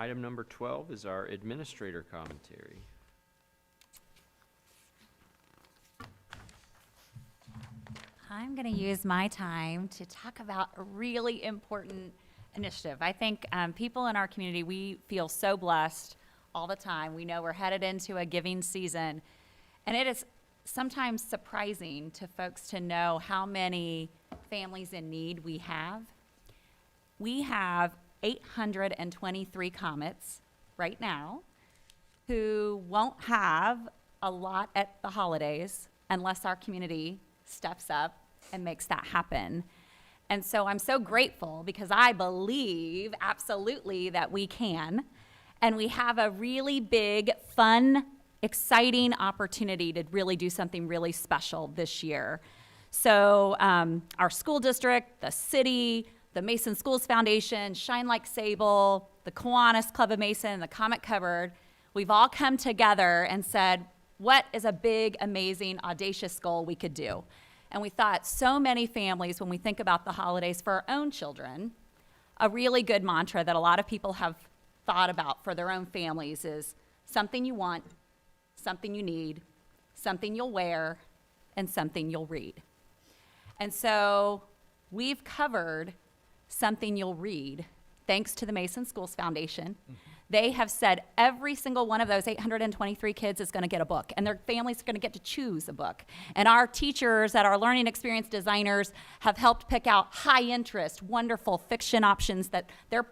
Item number 12 is our administrator commentary. I'm going to use my time to talk about a really important initiative. I think people in our community, we feel so blessed all the time. We know we're headed into a giving season, and it is sometimes surprising to folks to know how many families in need we have. We have 823 comets right now who won't have a lot at the holidays unless our community steps up and makes that happen. And so I'm so grateful because I believe absolutely that we can. And we have a really big, fun, exciting opportunity to really do something really special this year. So our school district, the city, the Mason Schools Foundation, Shine Like Sable, the Kiwanis Club of Mason, and the Comic Cupboard, we've all come together and said, what is a big, amazing, audacious goal we could do? And we thought so many families, when we think about the holidays for our own children, a really good mantra that a lot of people have thought about for their own families is something you want, something you need, something you'll wear, and something you'll read. And so we've covered something you'll read thanks to the Mason Schools Foundation. They have said every single one of those 823 kids is going to get a book, and their families are going to get to choose a book. And our teachers at our Learning Experience Designers have helped pick out high interest, wonderful fiction options that their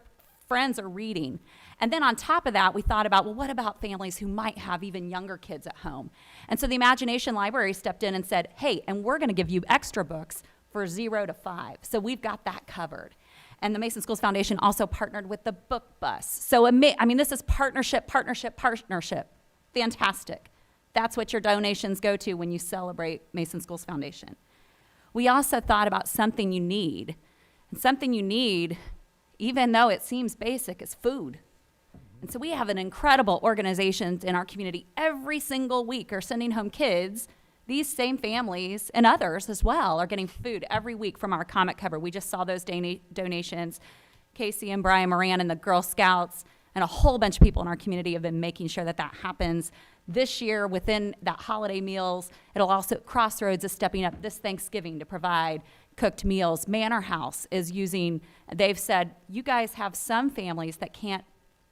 friends are reading. And then on top of that, we thought about, well, what about families who might have even younger kids at home? And so the Imagination Library stepped in and said, hey, and we're going to give you extra books for 0 to 5. So we've got that covered. And the Mason Schools Foundation also partnered with the Book Bus. So, I mean, this is partnership. Fantastic. That's what your donations go to when you celebrate Mason Schools Foundation. We also thought about something you need. And something you need, even though it seems basic, is food. And so we have an incredible organizations in our community every single week are sending home kids. These same families and others as well are getting food every week from our Comic Cupboard. We just saw those donations. Casey and Brian Moran and the Girl Scouts and a whole bunch of people in our community have been making sure that that happens. This year, within that holiday meals, it'll also, Crossroads is stepping up this Thanksgiving to provide cooked meals. Manor House is using, they've said, you guys have some families that can't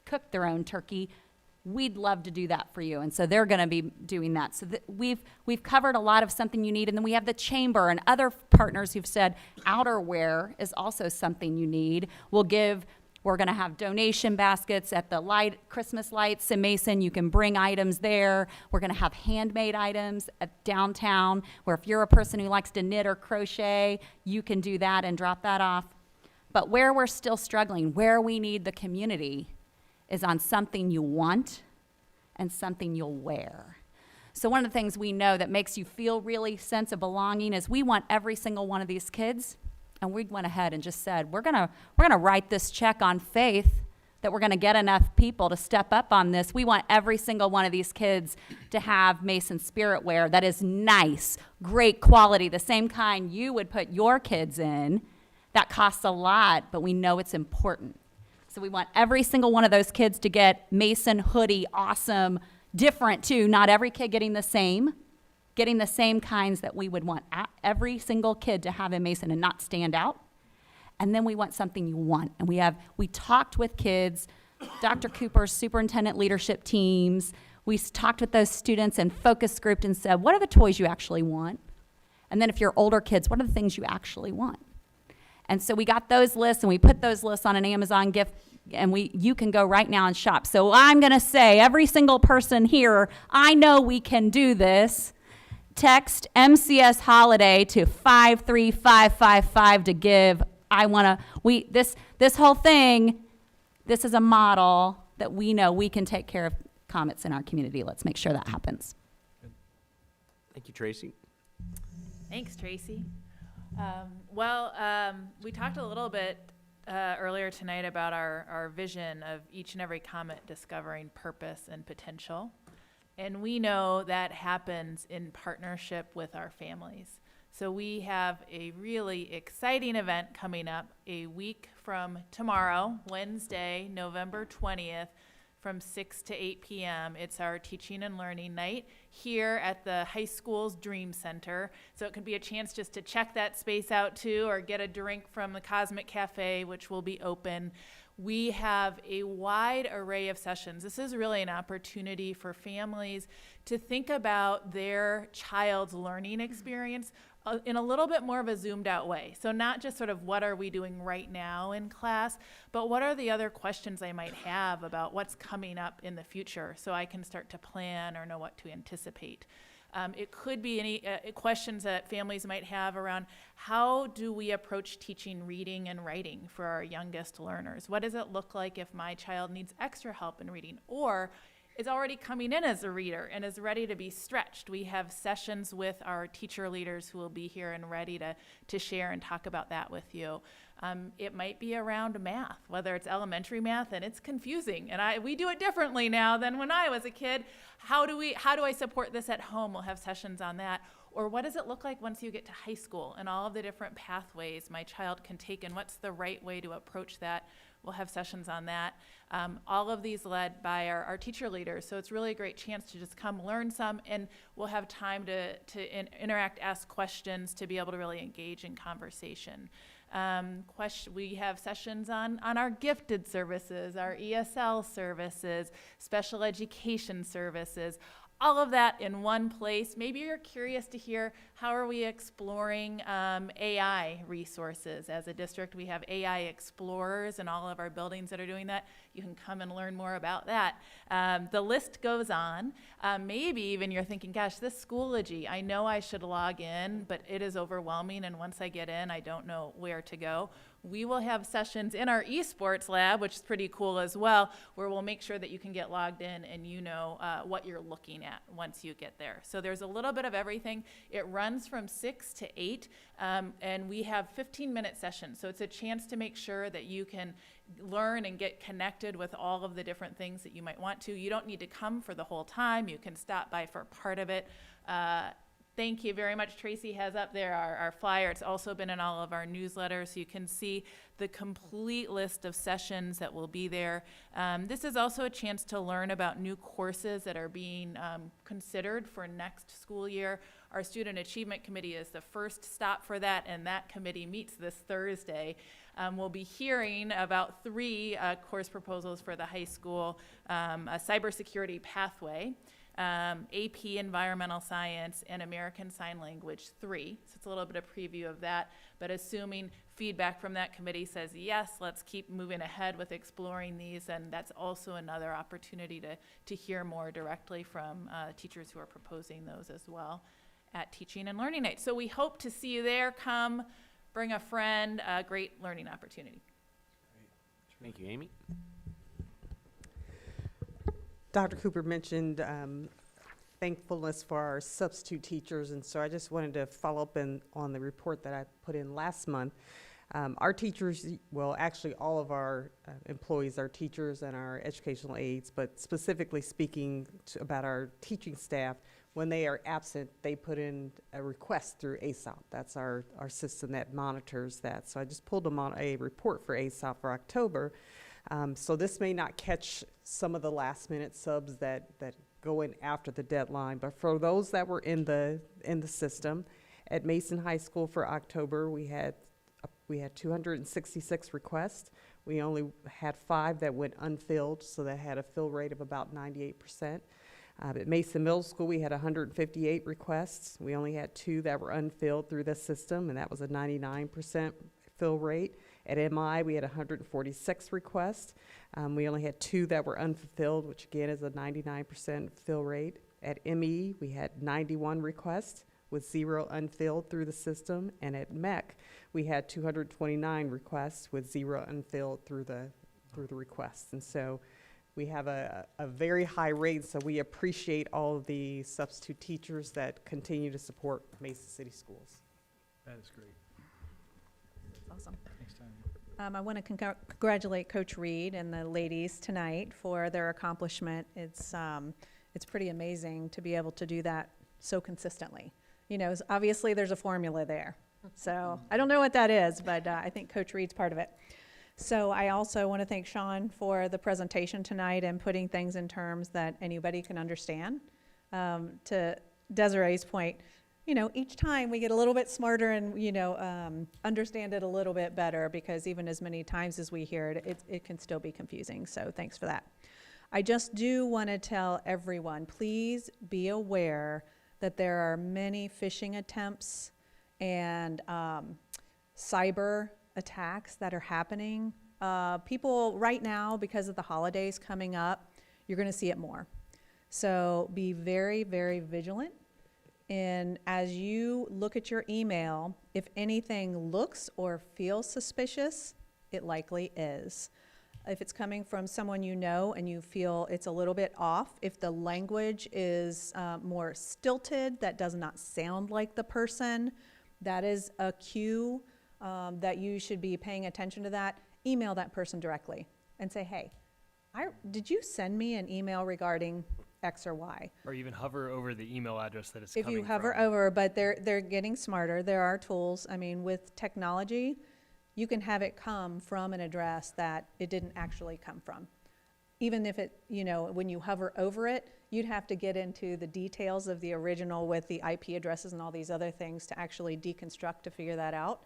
cook their own turkey. We'd love to do that for you. And so they're going to be doing that. So we've covered a lot of something you need. And then we have the Chamber and other partners who've said outerwear is also something you need. We're going to have donation baskets at the Christmas lights in Mason. You can bring items there. We're going to have handmade items at downtown, where if you're a person who likes to knit or crochet, you can do that and drop that off. But where we're still struggling, where we need the community, is on something you want and something you'll wear. So one of the things we know that makes you feel really sense of belonging is we want every single one of these kids, and we went ahead and just said, we're gonna write this check on faith that we're gonna get enough people to step up on this. We want every single one of these kids to have Mason Spirit wear that is nice, great quality, the same kind you would put your kids in. That costs a lot, but we know it's important. So we want every single one of those kids to get Mason hoodie, awesome, different too. Not every kid getting the same kinds that we would want every single kid to have in Mason and not stand out. And then we want something you want. And we talked with kids, Dr. Cooper's superintendent leadership teams. We talked with those students and focus grouped and said, what are the toys you actually want? And then if you're older kids, what are the things you actually want? And so we got those lists, and we put those lists on an Amazon gift, and you can go right now and shop. So I'm going to say, every single person here, I know we can do this. Text MCS Holiday to 53555 to give. This whole thing, this is a model that we know we can take care of comets in our community. Let's make sure that happens. Thank you, Tracy. Thanks, Tracy. We talked a little bit earlier tonight about our vision of each and every comet discovering purpose and potential. And we know that happens in partnership with our families. So we have a really exciting event coming up a week from tomorrow, Wednesday, November 20th, from 6 to 8 p.m. It's our teaching and learning night here at the high school's Dream Center. So it could be a chance just to check that space out too, or get a drink from the Cosmic Cafe, which will be open. We have a wide array of sessions. This is really an opportunity for families to think about their child's learning experience in a little bit more of a zoomed out way. So not just sort of what are we doing right now in class, but what are the other questions I might have about what's coming up in the future, so I can start to plan or know what to anticipate. It could be any questions that families might have around how do we approach teaching reading and writing for our youngest learners? What does it look like if my child needs extra help in reading? Or is already coming in as a reader and is ready to be stretched. We have sessions with our teacher leaders who will be here and ready to share and talk about that with you. It might be around math, whether it's elementary math, and it's confusing. And we do it differently now than when I was a kid. How do I support this at home? We'll have sessions on that. Or what does it look like once you get to high school and all of the different pathways my child can take, and what's the right way to approach that? We'll have sessions on that. All of these led by our teacher leaders. So it's really a great chance to just come learn some, and we'll have time to interact, ask questions, to be able to really engage in conversation. We have sessions on our gifted services, our ESL services, special education services, all of that in one place. Maybe you're curious to hear, how are we exploring AI resources? As a district, we have AI explorers in all of our buildings that are doing that. You can come and learn more about that. The list goes on. Maybe even you're thinking, gosh, this Schoology, I know I should log in, but it is overwhelming, and once I get in, I don't know where to go. We will have sessions in our esports lab, which is pretty cool as well, where we'll make sure that you can get logged in and you know what you're looking at once you get there. So there's a little bit of everything. It runs from 6 to 8, and we have 15-minute sessions. So it's a chance to make sure that you can learn and get connected with all of the different things that you might want to. You don't need to come for the whole time. You can stop by for part of it. Thank you very much. Tracy has up there our flyer. It's also been in all of our newsletters, so you can see the complete list of sessions that will be there. This is also a chance to learn about new courses that are being considered for next school year. Our Student Achievement Committee is the first stop for that, and that committee meets this Thursday. We'll be hearing about 3 course proposals for the high school, a cybersecurity pathway, AP Environmental Science, and American Sign Language 3. So it's a little bit of preview of that, but assuming feedback from that committee says, yes, let's keep moving ahead with exploring these, and that's also another opportunity to hear more directly from teachers who are proposing those as well at Teaching and Learning Night. So we hope to see you there. Come, bring a friend, a great learning opportunity. Thank you, Amy. Dr. Cooper mentioned thankfulness for our substitute teachers, and so I just wanted to follow up on the report that I put in last month. Our teachers, well, actually all of our employees, our teachers and our educational aides, but specifically speaking about our teaching staff, when they are absent, they put in a request through ASOP. That's our system that monitors that. So I just pulled a report for ASOP for October. So this may not catch some of the last minute subs that go in after the deadline, but for those that were in the system, at Mason High School for October, we had 266 requests. We only had 5 that went unfilled, so that had a fill rate of about 98%. At Mason Middle School, we had 158 requests. We only had 2 that were unfilled through the system, and that was a 99% fill rate. At MI, we had 146 requests. We only had 2 that were unfulfilled, which again is a 99% fill rate. At ME, we had 91 requests with 0 unfilled through the system. And at MEC, we had 229 requests with 0 unfilled through the requests. And so we have a very high rate, so we appreciate all of the substitute teachers that continue to support Mason City Schools. That is great. Awesome. Next time. I want to congratulate Coach Reed and the ladies tonight for their accomplishment. It's pretty amazing to be able to do that so consistently. You know, obviously there's a formula there. So I don't know what that is, but I think Coach Reed's part of it. So I also want to thank Sean for the presentation tonight and putting things in terms that anybody can understand. To Desiree's point, you know, each time we get a little bit smarter and, you know, understand it a little bit better, because even as many times as we hear it, it can still be confusing. So thanks for that. I just do want to tell everyone, please be aware that there are many phishing attempts and cyber attacks that are happening. People right now, because of the holidays coming up, you're going to see it more. So be very, very vigilant. And as you look at your email, if anything looks or feels suspicious, it likely is. If it's coming from someone you know and you feel it's a little bit off, if the language is more stilted, that does not sound like the person, that is a cue that you should be paying attention to that. Email that person directly and say, hey, did you send me an email regarding X or Y? Or even hover over the email address that it's If coming you hover from. over, but they're getting smarter. There are tools. I mean, with technology, you can have it come from an address that it didn't actually come from. Even if it, when you hover over it, you'd have to get into the details of the original with the IP addresses and all these other things to actually deconstruct to figure that out.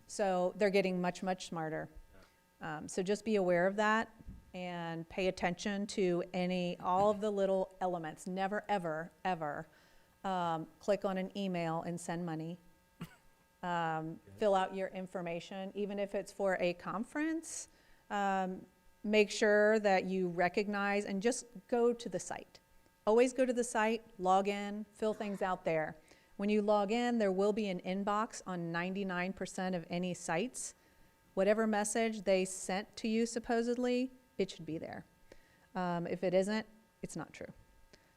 So they're getting much, much smarter. So just be aware of that and pay attention to all of the little elements. Never, ever, ever click on an email and send money. Fill out your information, even if it's for a conference. Make sure that you recognize and just go to the site. Always go to the site, log in, fill things out there. When you log in, there will be an inbox on 99% of any sites. Whatever message they sent to you, supposedly, it should be there. If it isn't, it's not true.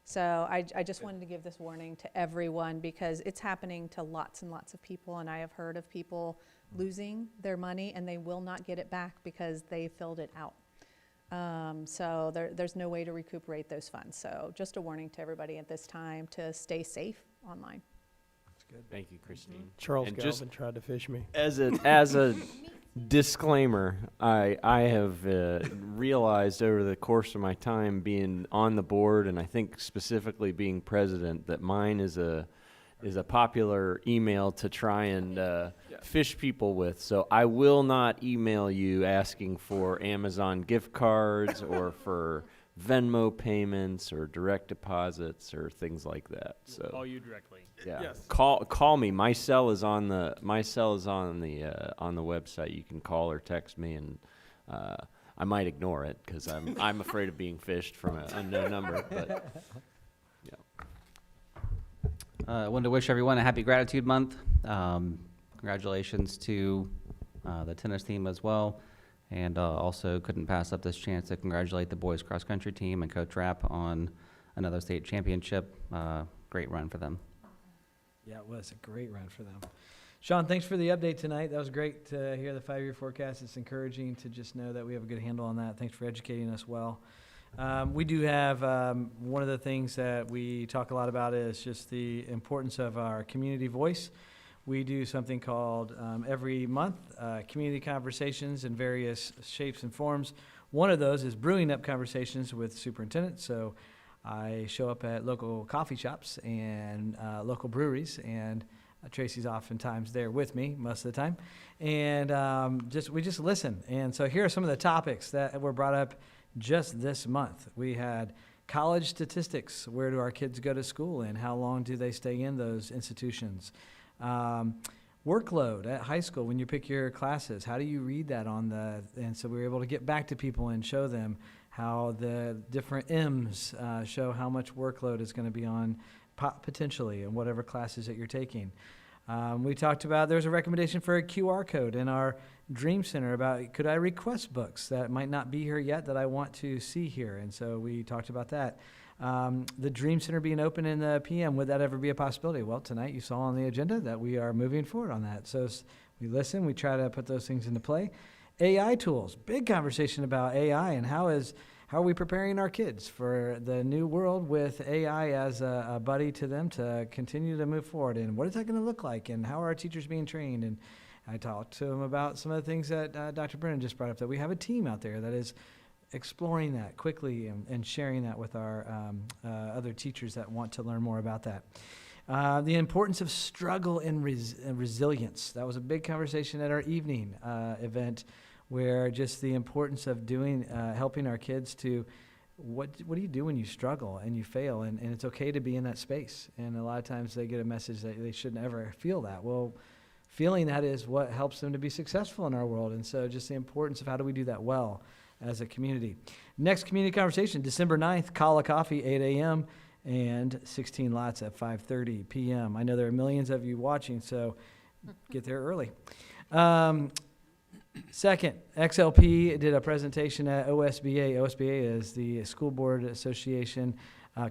So I just wanted to give this warning to everyone because it's happening to lots and lots of people, and I have heard of people losing their money and they will not get it back because they filled it out. So there's no way to recuperate those funds. So just a warning to everybody at this time to stay safe online. That's good. Thank you, Christine. Charles And Galvin tried to fish me. As a disclaimer, I have realized over the course of my time being on the board, and I think specifically being president, that mine is a popular email to try and fish people with. So I will not email you asking for Amazon gift cards or for Venmo payments or direct deposits or things like that. So Call you directly. yeah, Yes. call me. My cell is on the website. You can call or text me, and I might ignore it because I'm afraid of being fished from an unknown number. But I wanted to wish everyone a happy Gratitude Month. Congratulations to the tennis team as well. And also couldn't pass up this chance to congratulate the boys cross country team and Coach Rapp on another state championship. Great run for them. Yeah, it was a great run for them. Sean, thanks for the update tonight. That was great to hear the 5-year forecast. It's encouraging to just know that we have a good handle on that. Thanks for educating us well. We do have one of the things that we talk a lot about is just the importance of our community voice. We do something called every month, community conversations in various shapes and forms. One of those is brewing up conversations with superintendents. So I show up at local coffee shops and local breweries, and Tracy's oftentimes there with me most of the time. And we just listen. And so here are some of the topics that were brought up just this month. We had college statistics. Where do our kids go to school and how long do they stay in those institutions? Workload at high school when you pick your classes. How do you read that and so we were able to get back to people and show them how the different M's show how much workload is going to be on potentially in whatever classes that you're taking. We talked about there's a recommendation for a QR code in our Dream Center about could I request books that might not be here yet that I want to see here, and so we talked about that. The Dream Center being open in the PM, would that ever be a possibility? Well, tonight you saw on the agenda that we are moving forward on that. So we listen, we try to put those things into play. AI tools, big conversation about AI and how are we preparing our kids for the new world with AI as a buddy to them to continue to move forward, and what is that going to look like, and how are our teachers being trained? And I talked to them about some of the things that Dr. Brennan just brought up, that we have a team out there that is exploring that quickly and sharing that with our other teachers that want to learn more about that. The importance of struggle and resilience. That was a big conversation at our evening event, where just the importance of helping our kids to, what do you do when you struggle and you fail, and it's okay to be in that space. And a lot of times they get a message that they shouldn't ever feel that. Well, feeling that is what helps them to be successful in our world. And so just the importance of how do we do that well as a community. Next community conversation, December 9th, Calla Coffee, 8 a.m. and 16 lots at 5:30 p.m. I know there are millions of you watching, so get there early. Second, XLP did a presentation at OSBA. OSBA is the School Board Association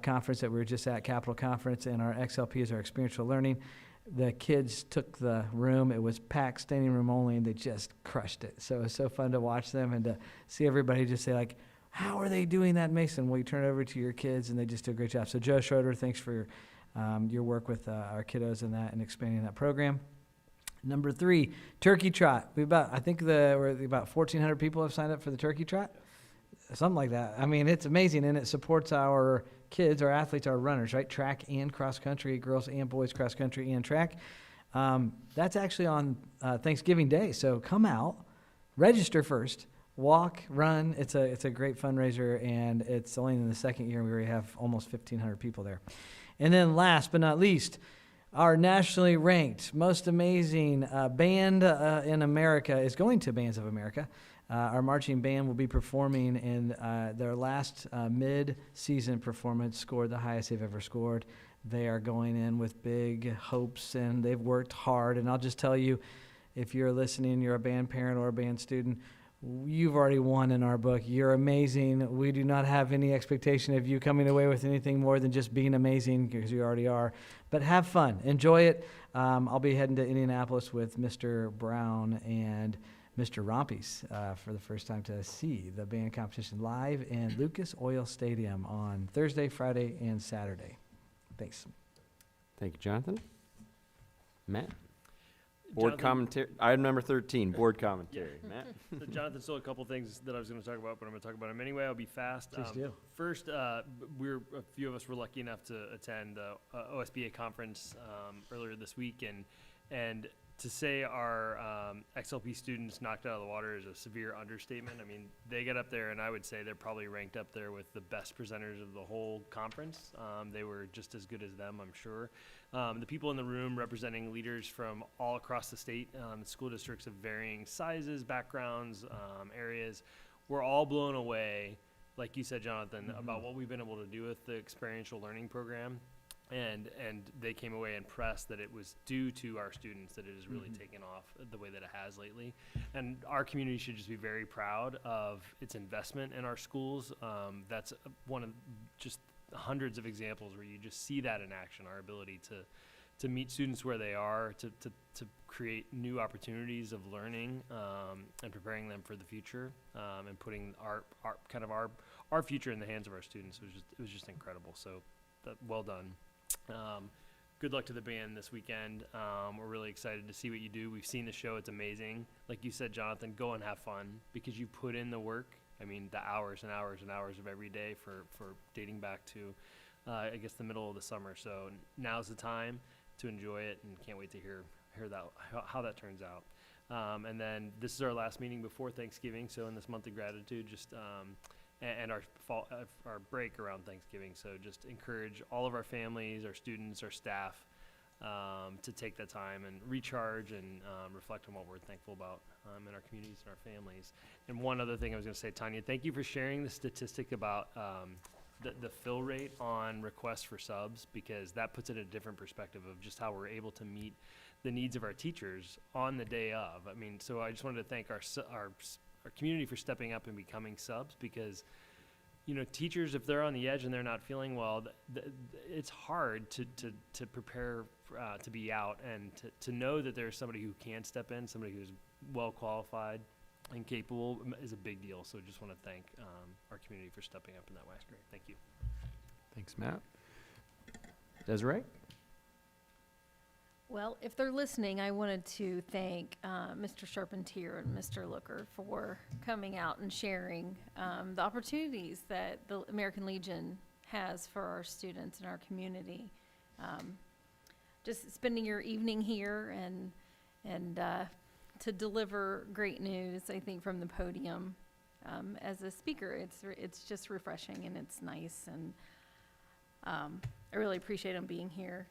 conference that we were just at, Capitol Conference, and our XLP is our experiential learning. The kids took the room. It was packed, standing room only, and they just crushed it. So it was so fun to watch them and to see everybody just say, like, how are they doing that, Mason? Well, you turn it over to your kids, and they just do a great job. So Joe Schroeder, thanks for your work with our kiddos in that and expanding that program. Number 3, Turkey Trot. I think we're about 1,400 people have signed up for the Turkey Trot, something like that. I mean, it's amazing, and it supports our kids, our athletes, our runners, right? Track and cross country, girls and boys cross country and track. That's actually on Thanksgiving Day, so come out, register first, walk, run. It's a great fundraiser, and it's only in the second year we already have almost 1,500 people there. And then last but not least, our nationally ranked, most amazing band in America is going to Bands of America. Our marching band will be performing, in their last mid-season performance scored the highest they've ever scored. They are going in with big hopes, and they've worked hard. And I'll just tell you, if you're listening, you're a band parent or a band student, you've already won in our book. You're amazing. We do not have any expectation of you coming away with anything more than just being amazing, because you already are. But have fun. Enjoy it. I'll be heading to Indianapolis with Mr. Brown and Mr. Rompies for the first time to see the band competition live in Lucas Oil Stadium on Thursday, Friday, and Saturday. Thanks. Thank you, Jonathan. Matt? Board Jonathan- commentary. Item number 13, board commentary. Matt? So Jonathan stole a couple things that I was going to talk about, but I'm going to talk about them anyway. I'll be fast. Please do. First, a few of us were lucky enough to attend the OSBA conference earlier this week, and to say our XLP students knocked it out of the water is a severe understatement. I mean, they got up there, and I would say they're probably ranked up there with the best presenters of the whole conference. They were just as good as them, I'm sure. The people in the room representing leaders from all across the state, school districts of varying sizes, backgrounds, areas, were all blown away, like you said, Jonathan, about what we've been able to do with the experiential learning program. And they came away impressed that it was due to our students that it has really taken off the way that it has lately. And our community should just be very proud of its investment in our schools. That's one of just hundreds of examples where you just see that in action, our ability to meet students where they are, to create new opportunities of learning and preparing them for the future, and putting our future in the hands of our students. It was just incredible. So well done. Good luck to the band this weekend. We're really excited to see what you do. We've seen the show. It's amazing. Like you said, Jonathan, go and have fun, because you put in the work. I mean, the hours and hours and hours of every day for dating back to, I guess, the middle of the summer. So now's the time to enjoy it, and can't wait to hear that, how that turns out. And then this is our last meeting before Thanksgiving. So in this month of gratitude, just and our break around Thanksgiving. So just encourage all of our families, our students, our staff to take that time and recharge and reflect on what we're thankful about in our communities and our families. And one other thing I was going to say, Tanya, thank you for sharing the statistic about the fill rate on requests for subs, because that puts it in a different perspective of just how we're able to meet the needs of our teachers on the day of. I mean, so I just wanted to thank our community for stepping up and becoming subs, because, you know, teachers, if they're on the edge and they're not feeling well, it's hard to prepare to be out, and to know that there's somebody who can step in, somebody who's well qualified and capable, is a big deal. So just want to thank our community for stepping up in that way. Great. Thank you. Thanks, Matt. Desiree? Well, if they're listening, I wanted to thank Mr. Charpentier and Mr. Looker for coming out and sharing the opportunities that the American Legion has for our students in our community. Just spending your evening here and to deliver great news, I think, from the podium. As a speaker, it's just refreshing and it's nice, and I really appreciate them being here.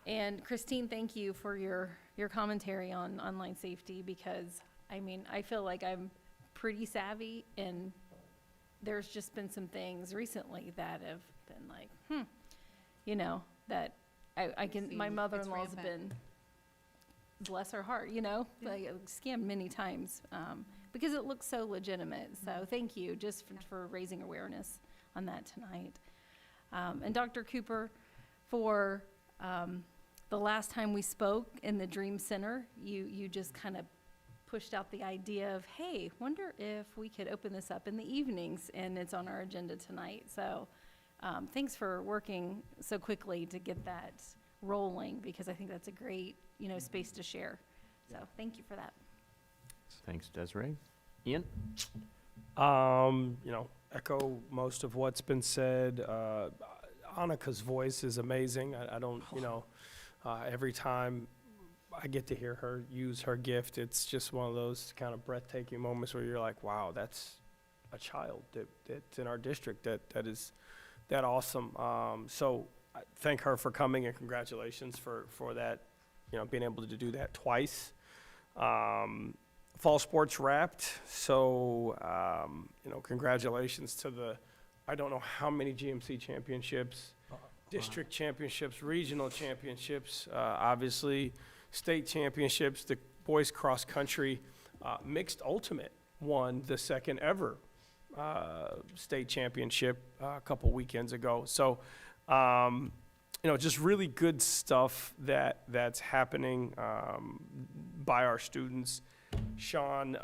And Christine, thank you for your commentary on online safety, because, I mean, I feel like I'm pretty savvy, and there's just been some things recently that have been like, you know, that I can, my mother-in-law's been bless her heart, like scammed many times, because it looks so legitimate. So thank you just for raising awareness on that tonight. And Dr. Cooper, for the last time we spoke in the Dream Center, you just kind of pushed out the idea of, hey, wonder if we could open this up in the evenings, and it's on our agenda tonight. So thanks for working so quickly to get that rolling, because I think that's a great, space to share. So thank you for that. Thanks, Desiree. Ian? Echo most of what's been said. Annika's voice is amazing. I don't, every time I get to hear her use her gift, it's just one of those kind of breathtaking moments where you're like, wow, that's a child that's in our district that is that awesome. So I thank her for coming, and congratulations for that, being able to do that twice. Fall sports wrapped, so congratulations to I don't know how many GMC championships, district championships, regional championships, obviously state championships. The boys cross country mixed ultimate won the second ever state championship a couple weekends ago. So just really good stuff that's happening by our students. Sean,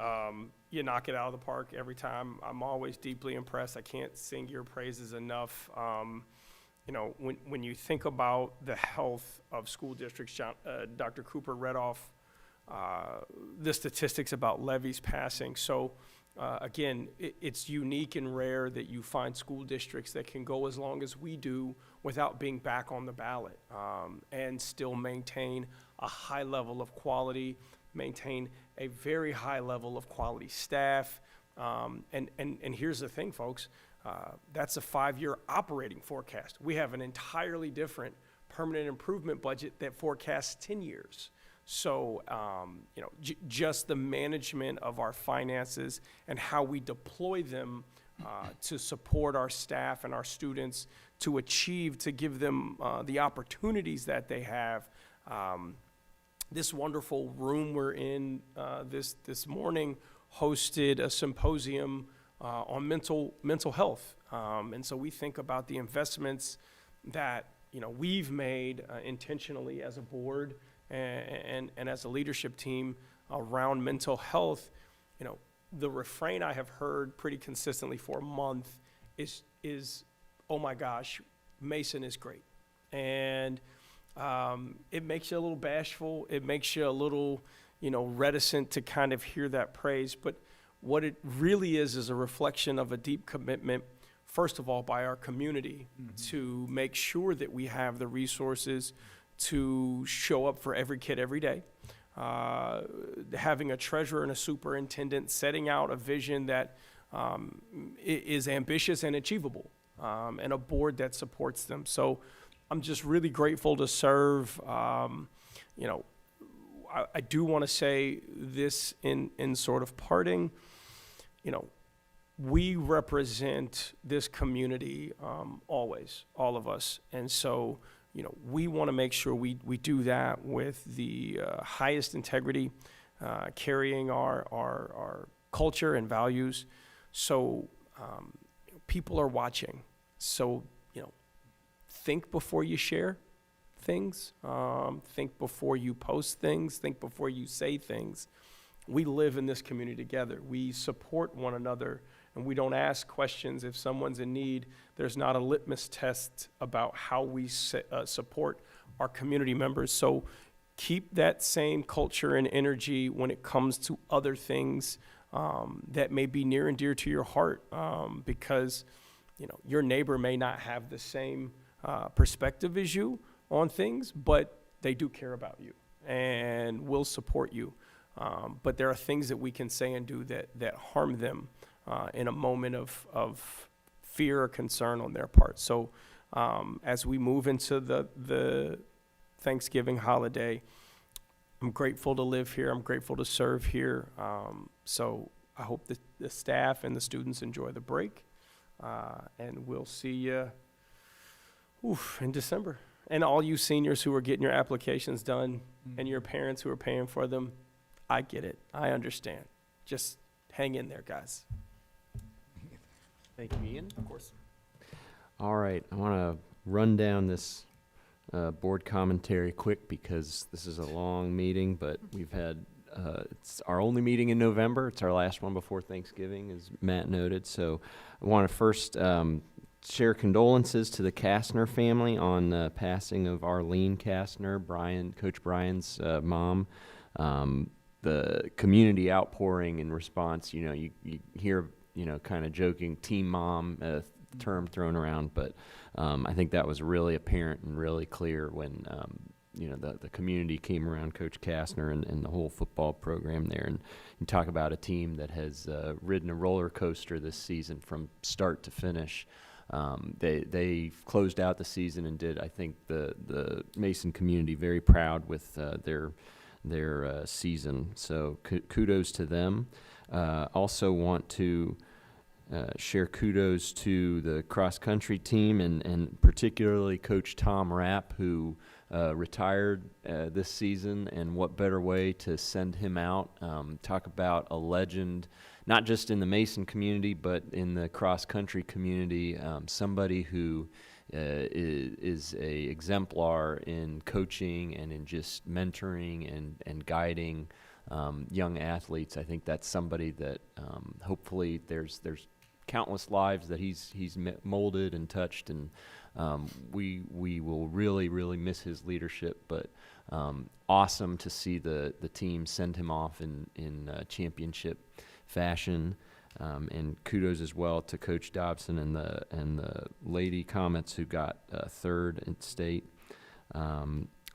you knock it out of the park every time. I'm always deeply impressed. I can't sing your praises enough. When you think about the health of school districts, Dr. Cooper read off the statistics about levies passing. So again, it's unique and rare that you find school districts that can go as long as we do without being back on the ballot, and still maintain a high level of quality, maintain a very high level of quality staff. And here's the thing, folks, that's a 5-year operating forecast. We have an entirely different permanent improvement budget that forecasts 10 years. So, just the management of our finances and how we deploy them to support our staff and our students to achieve, to give them the opportunities that they have. This wonderful room we're in this morning hosted a symposium on mental health. And so we think about the investments that we've made intentionally as a board and as a leadership team around mental health. The refrain I have heard pretty consistently for a month is oh my gosh, Mason is great. And it makes you a little bashful. It makes you a little, reticent to kind of hear that praise. But what it really is a reflection of a deep commitment, first of all, by our community to make sure that we have the resources to show up for every kid every day. Having a treasurer and a superintendent setting out a vision that is ambitious and achievable, and a board that supports them. So I'm just really grateful to serve. I do want to say this in sort of parting. We represent this community always, all of us. And so, we want to make sure we do that with the highest integrity, carrying our culture and values. So people are watching. So, think before you share things. Think before you post things. Think before you say things. We live in this community together. We support one another, and we don't ask questions if someone's in need. There's not a litmus test about how we support our community members. So keep that same culture and energy when it comes to other things that may be near and dear to your heart, because your neighbor may not have the same perspective as you on things, but they do care about you and will support you. But there are things that we can say and do that harm them in a moment of fear or concern on their part. So as we move into the Thanksgiving holiday, I'm grateful to live here. I'm grateful to serve here. So I hope that the staff and the students enjoy the break. And we'll see you in December. And all you seniors who are getting your applications done and your parents who are paying for them, I get it. I understand. Just hang in there, guys. Thank you, Ian. Of course. All right, I want to run down this board commentary quick because this is a long meeting, but we've had, it's our only meeting in November. It's our last one before Thanksgiving, as Matt noted. So I want to first share condolences to the Kastner family on the passing of Arlene Kastner, Coach Brian's mom. The community outpouring in response, you hear, kind of joking team mom term thrown around, but I think that was really apparent and really clear when the community came around Coach Kastner and the whole football program there. And you talk about a team that has ridden a roller coaster this season from start to finish. They closed out the season and did, I think, the Mason community very proud with their season. So kudos to them. Also want to share kudos to the cross-country team and particularly Coach Tom Rapp, who retired this season, and what better way to send him out. Talk about a legend, not just in the Mason community, but in the cross-country community, somebody who is a exemplar in coaching and in just mentoring and guiding young athletes. I think that's somebody that hopefully there's countless lives that he's molded and touched, and we will really miss his leadership, but awesome to see the team send him off in championship fashion. And kudos as well to Coach Dobson and the Lady Comets who got third in state.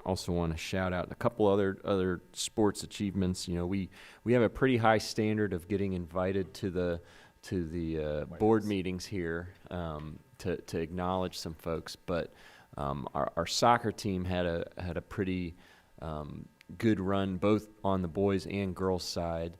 Also want to shout out a couple other sports achievements. We have a pretty high standard of getting invited to the board meetings here to acknowledge some folks, but our soccer team had a pretty good run both on the boys and girls side.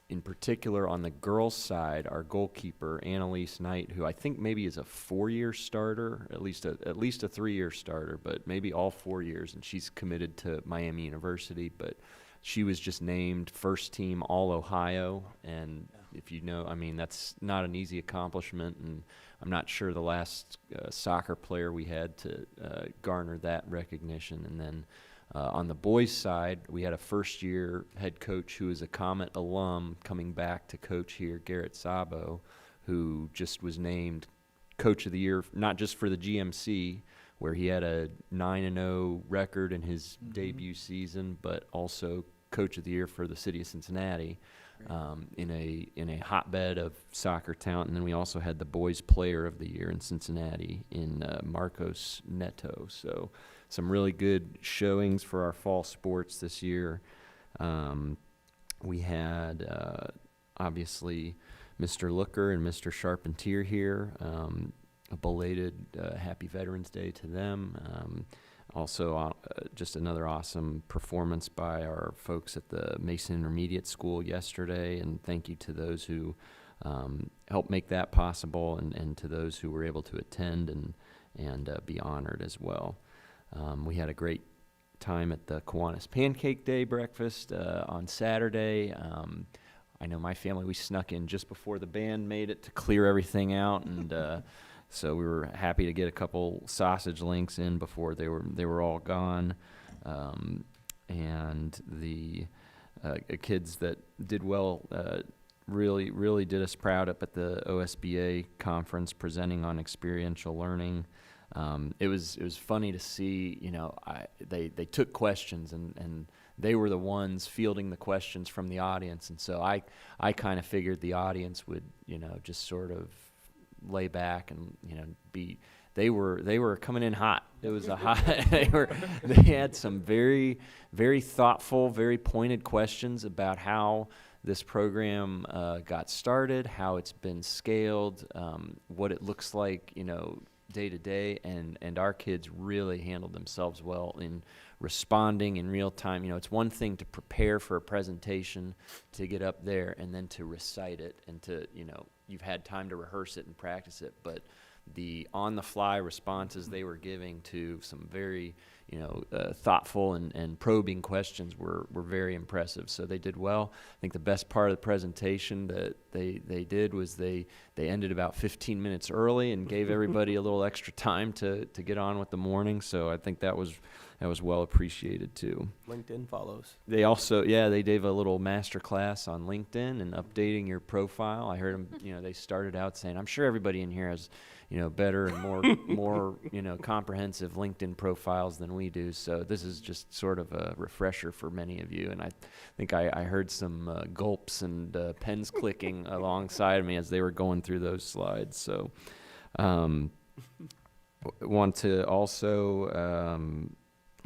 In particular, on the girls' side, our goalkeeper, Annalise Knight, who I think maybe is a 4-year starter, at least a 3-year starter, but maybe all 4 years, and she's committed to Miami University. But she was just named first team All-Ohio, and if you know, that's not an easy accomplishment, and I'm not sure the last soccer player we had to garner that recognition. And then on the boys' side, we had a first-year head coach who is a Comet alum coming back to coach here, Garrett Sabo, who just was named Coach of the Year, not just for the GMC, where he had a 9-0 record in his debut season, but also Coach of the Year for the city of Cincinnati, in a hotbed of soccer talent. And then we also had the Boys Player of the Year in Cincinnati in Marcos Neto. So some really good showings for our fall sports this year. We had, obviously, Mr. Looker and Mr. Charpentier here. A belated Happy Veterans Day to them. Also, just another awesome performance by our folks at the Mason Intermediate School yesterday, and thank you to those who helped make that possible, and to those who were able to attend and be honored as well. We had a great time at the Kiwanis Pancake Day breakfast on Saturday. I know my family, we snuck in just before the band made it to clear everything out, and so we were happy to get a couple sausage links in before they were all gone. And the kids that did well really did us proud up at the OSBA conference presenting on experiential learning. It was funny to see, they took questions and they were the ones fielding the questions from the audience. And so I kind of figured the audience would, just sort of lay back and, they were coming in hot. It was a hot, they had some very, very thoughtful, very pointed questions about how this program got started, how it's been scaled, what it looks like, day to day, and our kids really handled themselves well in responding in real time. It's one thing to prepare for a presentation, to get up there and then to recite it, and to, you've had time to rehearse it and practice it, but the on-the-fly responses they were giving to some very, thoughtful and probing questions were very impressive. So they did well. I think the best part of the presentation that they did was they ended about 15 minutes early and gave everybody a little extra time to get on with the morning. So I think that was well appreciated too. LinkedIn follows. They also, they gave a little master class on LinkedIn and updating your profile. I heard them, they started out saying, I'm sure everybody in here has, better and more, comprehensive LinkedIn profiles than we do. So this is just sort of a refresher for many of you. And I think I heard some gulps and pens clicking alongside me as they were going through those slides. So want to also,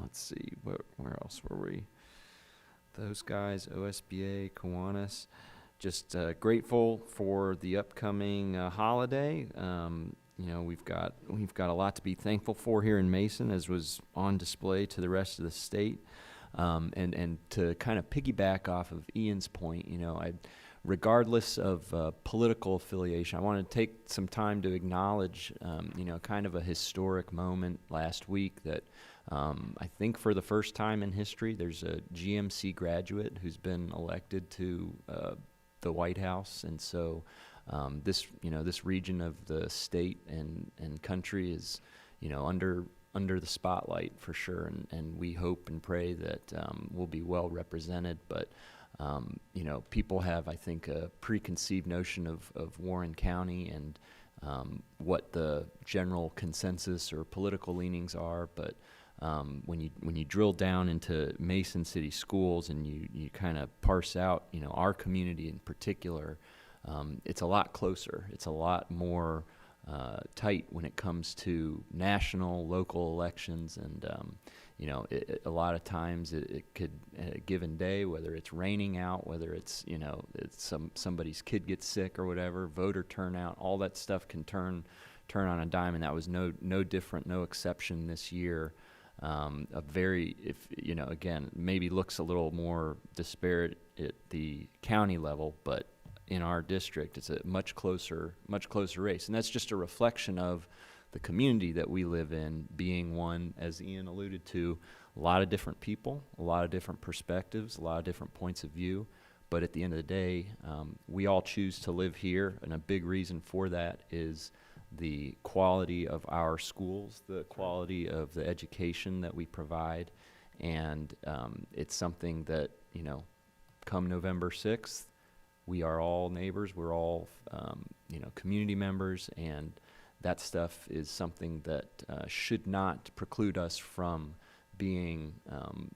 let's see, where else were we? Those guys, OSBA, Kiwanis, just grateful for the upcoming holiday. We've got a lot to be thankful for here in Mason, as was on display to the rest of the state. And to kind of piggyback off of Ian's point, regardless of political affiliation, I want to take some time to acknowledge, kind of a historic moment last week that I think for the first time in history, there's a GMC graduate who's been elected to the White House. And so this region of the state and country is, under the spotlight for sure. And we hope and pray that we'll be well represented. But people have, I think, a preconceived notion of Warren County and what the general consensus or political leanings are. But when you drill down into Mason City Schools and you kind of parse out, our community in particular, it's a lot closer. It's a lot more tight when it comes to national, local elections. And a lot of times it could, a given day, whether it's raining out, whether it's somebody's kid gets sick or whatever, voter turnout, all that stuff can turn on a dime. And that was no different, no exception this year. Again, maybe looks a little more disparate at the county level, but in our district, it's a much closer race. And that's just a reflection of the community that we live in being one, as Ian alluded to, a lot of different people, a lot of different perspectives, a lot of different points of view. But at the end of the day, we all choose to live here, and a big reason for that is the quality of our schools, the quality of the education that we provide, and it's something that, come November 6th, we are all neighbors, we're all, community members, and that stuff is something that should not preclude us from being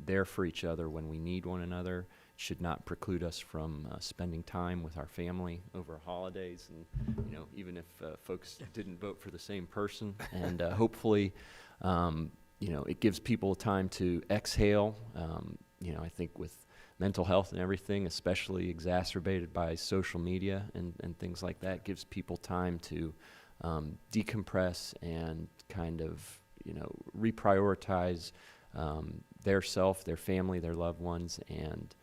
there for each other when we need one another. Should not preclude us from spending time with our family over holidays, and even if folks didn't vote for the same person. And hopefully, it gives people time to exhale. I think with mental health and everything, especially exacerbated by social media and things like that, gives people time to decompress and kind of reprioritize their self, their family, their loved ones, and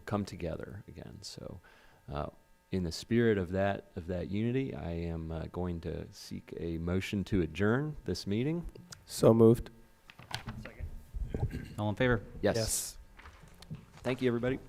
come together again. So in the spirit of that unity, I am going to seek a motion to adjourn this meeting. So moved. Second. All in favor? Yes. Thank you, everybody.